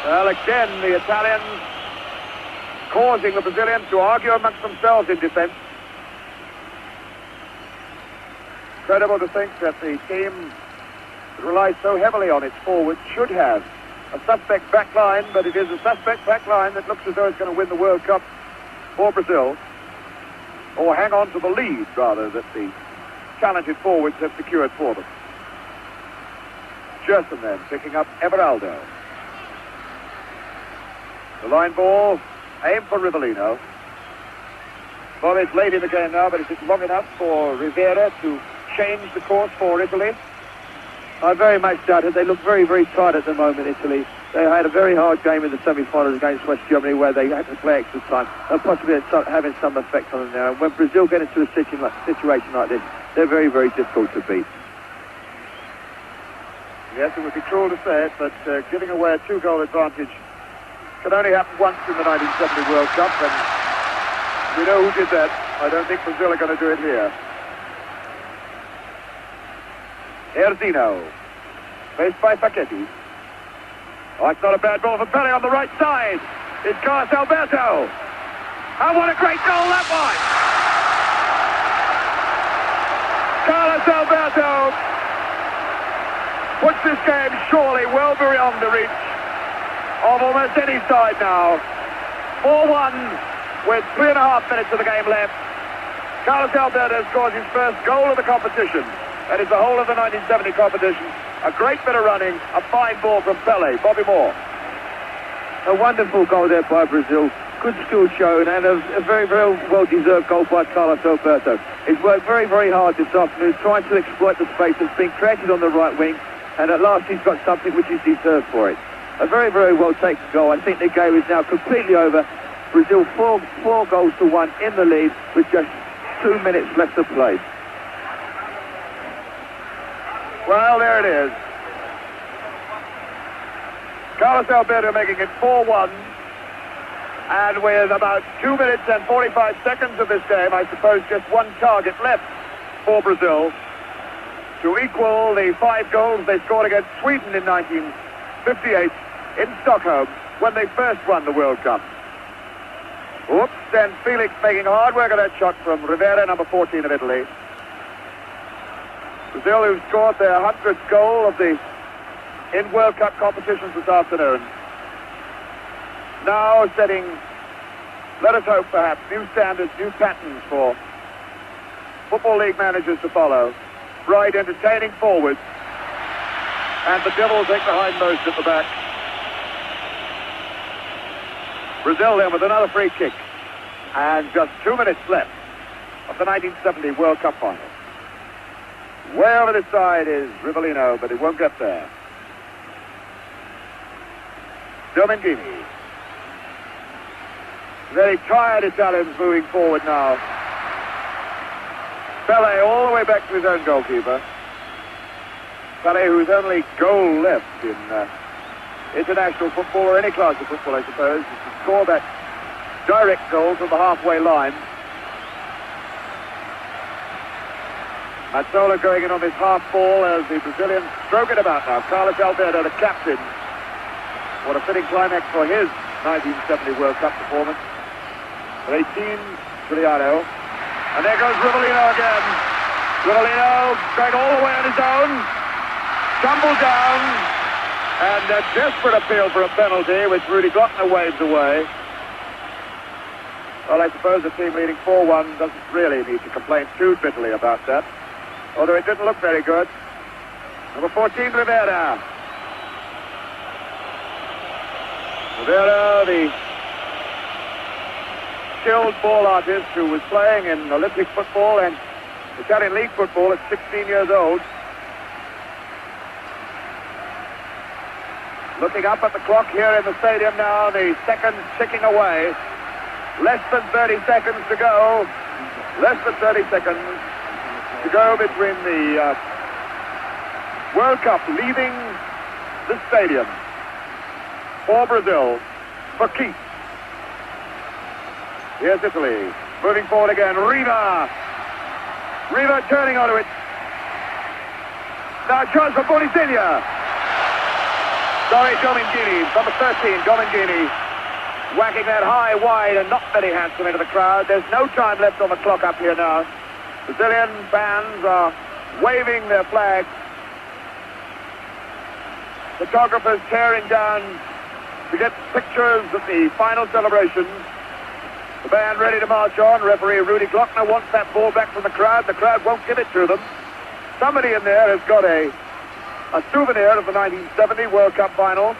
Well, again, the Italians causing the Brazilians to argue amongst themselves in defense. Incredible to think that the team that relies so heavily on its forwards should have a suspect back line, but it is a suspect back line that looks as though it's going to win the World Cup for Brazil, or hang on to the lead, rather, that the talented forwards have secured for them. Gerson then picking up Everaldo. The line ball, aim for Rivellino. Well, it's late in the game now, but is it long enough for Rivera to change the course for Italy? I very much doubt it. They look very, very tight at the moment, Italy. They had a very hard game in the semi-finals against West Germany where they had to play extra time. They'll possibly having some effect on them now. And when Brazil get into a situation like this, they're very, very difficult to beat. Yes, it would be cruel to say it, but giving away a 2-goal advantage can only happen once in the 1970 World Cup, and we know who did that. I don't think Brazil are going to do it here. Erzino, faced by Facchetti. Oh, it's not a bad ball for Pele on the right side. It's Carlos Alberto. And what a great goal that was! Carlos Alberto puts this game surely well beyond the reach of almost any side now. 4-1 with 3.5 minutes of the game left. Carlos Alberto scores his first goal of the competition. That is the whole of the 1970 competition. A great bit of running, a fine ball from Pele. Bobby Moore. A wonderful goal there by Brazil. Good skill shown and a very, very well-deserved goal by Carlos Alberto. He's worked very, very hard this afternoon trying to exploit the space that's been created on the right wing, and at last he's got something which is deserved for it. A very, very well-taken goal. I think the game is now completely over. Brazil 4 goals to 1 in the lead with just 2 minutes left to play. Well, there it is. Carlos Alberto making it 4-1. And with about 2 minutes and 45 seconds of this game, I suppose just one target left for Brazil to equal the 5 goals they scored against Sweden in 1958 in Stockholm when they first won the World Cup. Whoops, and Felix making hard work of that shot from Rivera, number 14 of Italy. Brazil, who scored their 100th goal of the in World Cup competitions this afternoon. Now setting, let us hope perhaps, new standards, new patterns for Football League managers to follow. Bright, entertaining forwards. And the Devils take the hindmost at the back. Brazil then with another free kick. And just 2 minutes left of the 1970 World Cup final. Way over this side is Rivellino, but he won't get there. Domingini. Very tired Italians moving forward now. Pele all the way back to his own goalkeeper. Pele, whose only goal left in international football, or any class of football, I suppose, is to score that direct goal from the halfway line. Mazzola going in on this half ball as the Brazilians stroke it about now. Carlos Alberto, the captain. What a fitting climax for his 1970 World Cup performance. 18, Giuliano. And there goes Rivellino again. Rivellino going all the way on his own. Tumbled down. And a desperate appeal for a penalty, which Rudy Glockner waves away. Well, I suppose the team leading 4-1 doesn't really need to complain too bitterly about that. Although it didn't look very good. Number 14, Rivera. Rivera, the skilled ball artist who was playing in Olympic football and Italian league football at 16 years old. Looking up at the clock here in the stadium now, the seconds ticking away. Less than 30 seconds to go. Less than 30 seconds to go between the World Cup leaving the stadium for Brazil, for keeps. Here's Italy, moving forward again. Riva turning onto it. Now a chance for Bonisiglia. Sorry, Domingini, number 13, Domingini. Whacking that high, wide, and not very handsome into the crowd. There's no time left on the clock up here now. Brazilian fans are waving their flags. Photographers tearing down to get pictures of the final celebrations. The band ready to march on. Referee Rudy Glockner wants that ball back from the crowd. The crowd won't give it to them. Somebody in there has got a souvenir of the 1970 World Cup final.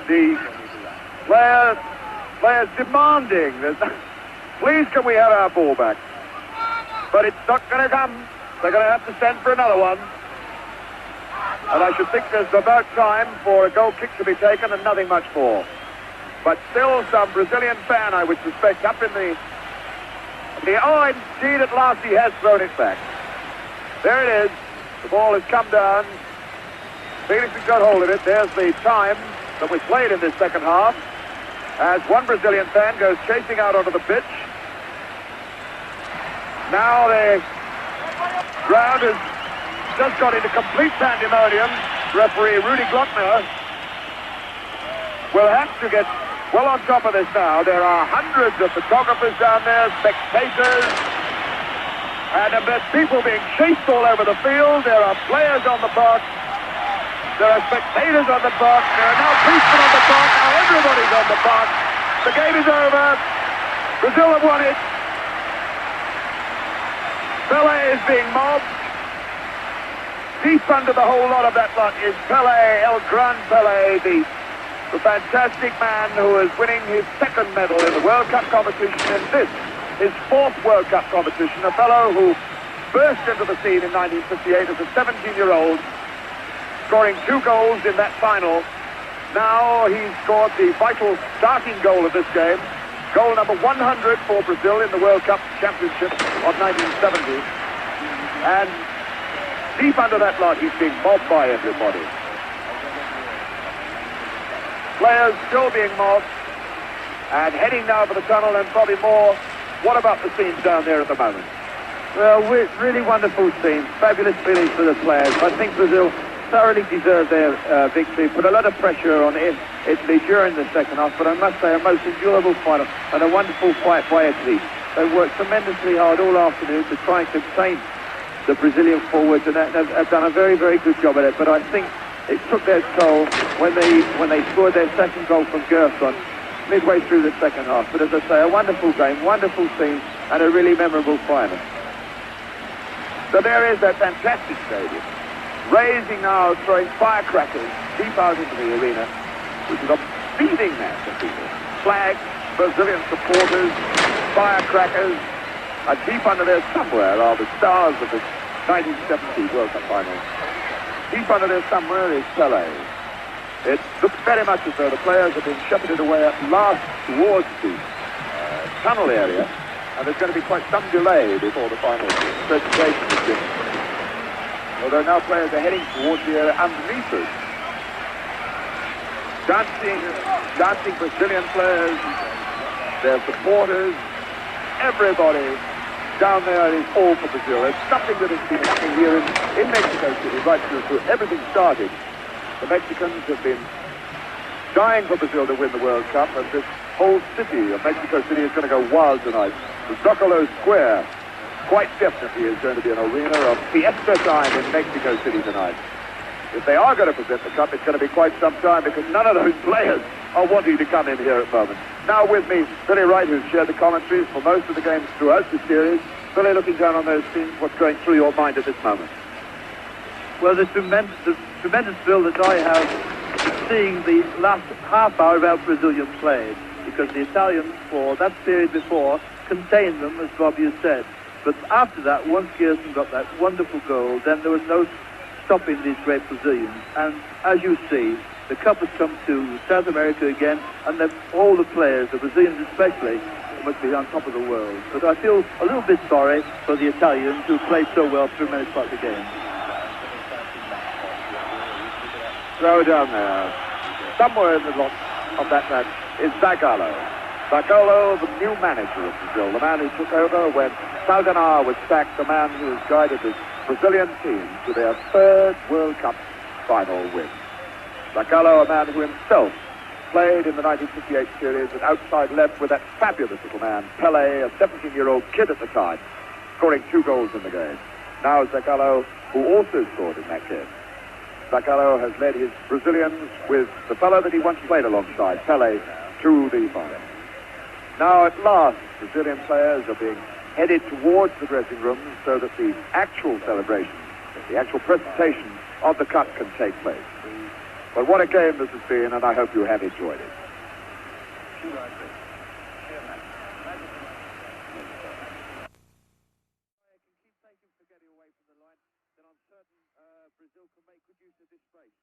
The players demanding that, please can we have our ball back? But it's not going to come. They're going to have to send for another one. And I should think there's about time for a goal kick to be taken and nothing much more. But still some Brazilian fan, I would suspect, up in the oh, indeed, at last he has thrown it back. There it is. The ball has come down. Felix has got hold of it. There's the time that was played in this second half as one Brazilian fan goes chasing out onto the pitch. Now the ground has just got into complete pandemonium. Referee Rudy Glockner will have to get well on top of this now. There are hundreds of photographers down there, spectators, and there's people being chased all over the field. There are players on the park. There are spectators on the park. There are now policemen on the park. Now everybody's on the park. The game is over. Brazil have won it. Pele is being mobbed. Deep under the whole lot of that lot is Pele, El Gran Pele, the fantastic man who is winning his second medal in the World Cup competition, and this, his fourth World Cup competition. A fellow who burst into the scene in 1958 as a 17-year-old, scoring 2 goals in that final. Now he's scored the vital starting goal of this game, goal number 100 for Brazil in the World Cup Championship of 1970. And deep under that lot, he's being mobbed by everybody. Players still being mobbed, and heading now for the tunnel and probably more. What about the scenes down there at the moment? Well, really wonderful scenes, fabulous feelings for the players. I think Brazil thoroughly deserved their victory, put a lot of pressure on Italy during the second half, but I must say a most enjoyable final and a wonderful fight by Italy. They worked tremendously hard all afternoon to try and contain the Brazilian forwards, and have done a very, very good job at it. But I think it took their toll when they scored their second goal from Gerson midway through the second half. But as I say, a wonderful game, wonderful scene, and a really memorable final. So there is that fantastic stadium, raising now, throwing firecrackers deep out into the arena, which is a beating mass of people. Flags, Brazilian supporters, firecrackers, And deep under there somewhere are the stars of the 1970 World Cup final. Deep under there somewhere is Pelé. It looks very much as though the players have been shepherded away at last towards the tunnel area, and there's going to be quite some delay before the final presentation is given. Although now players are heading towards the area underneath us. Dancing Brazilian players, their supporters, everybody down there is all for Brazil. There's something that has been happening here in Mexico City right through everything started. The Mexicans have been dying for Brazil to win the World Cup, and this whole city of Mexico City is going to go wild tonight. The Zocalo Square quite definitely is going to be an arena of fiesta time in Mexico City tonight. If they are going to present the cup, it's going to be quite some time, because none of those players are wanting to come in here at the moment. Now with me, Billy Wright, who's shared the commentaries for most of the games throughout the series. Billy, looking down on those scenes, what's going through your mind at this moment? Well, the tremendous thrill that I have seeing the last half hour of our Brazilian played, because the Italians, for that period before, contained them, as Bobby has said. But after that, once Gerson got that wonderful goal, then there was no stopping these great Brazilians. And as you see, the cup has come to South America again, and all the players, the Brazilians especially, must be on top of the world. But I feel a little bit sorry for the Italians, who played so well through many parts of the game. Throw down there. Somewhere in the lot of that match is Zagallo. Zagallo, the new manager of Brazil, the man who took over when Saldanha was sacked, the man who has guided this Brazilian team to their third World Cup final win. Zagallo, a man who himself played in the 1958 series at outside left with that fabulous little man, Pelé, a 17-year-old kid at the time, scoring 2 goals in the game. Now Zagallo, who also scored in that game. Zagallo has led his Brazilians with the fellow that he once played alongside, Pelé, to the final. Now at last, Brazilian players are being headed towards the dressing rooms so that the actual celebration, the actual presentation of the cup can take place. But what a game this has been, and I hope you have enjoyed it. Brazil can make good use of this space.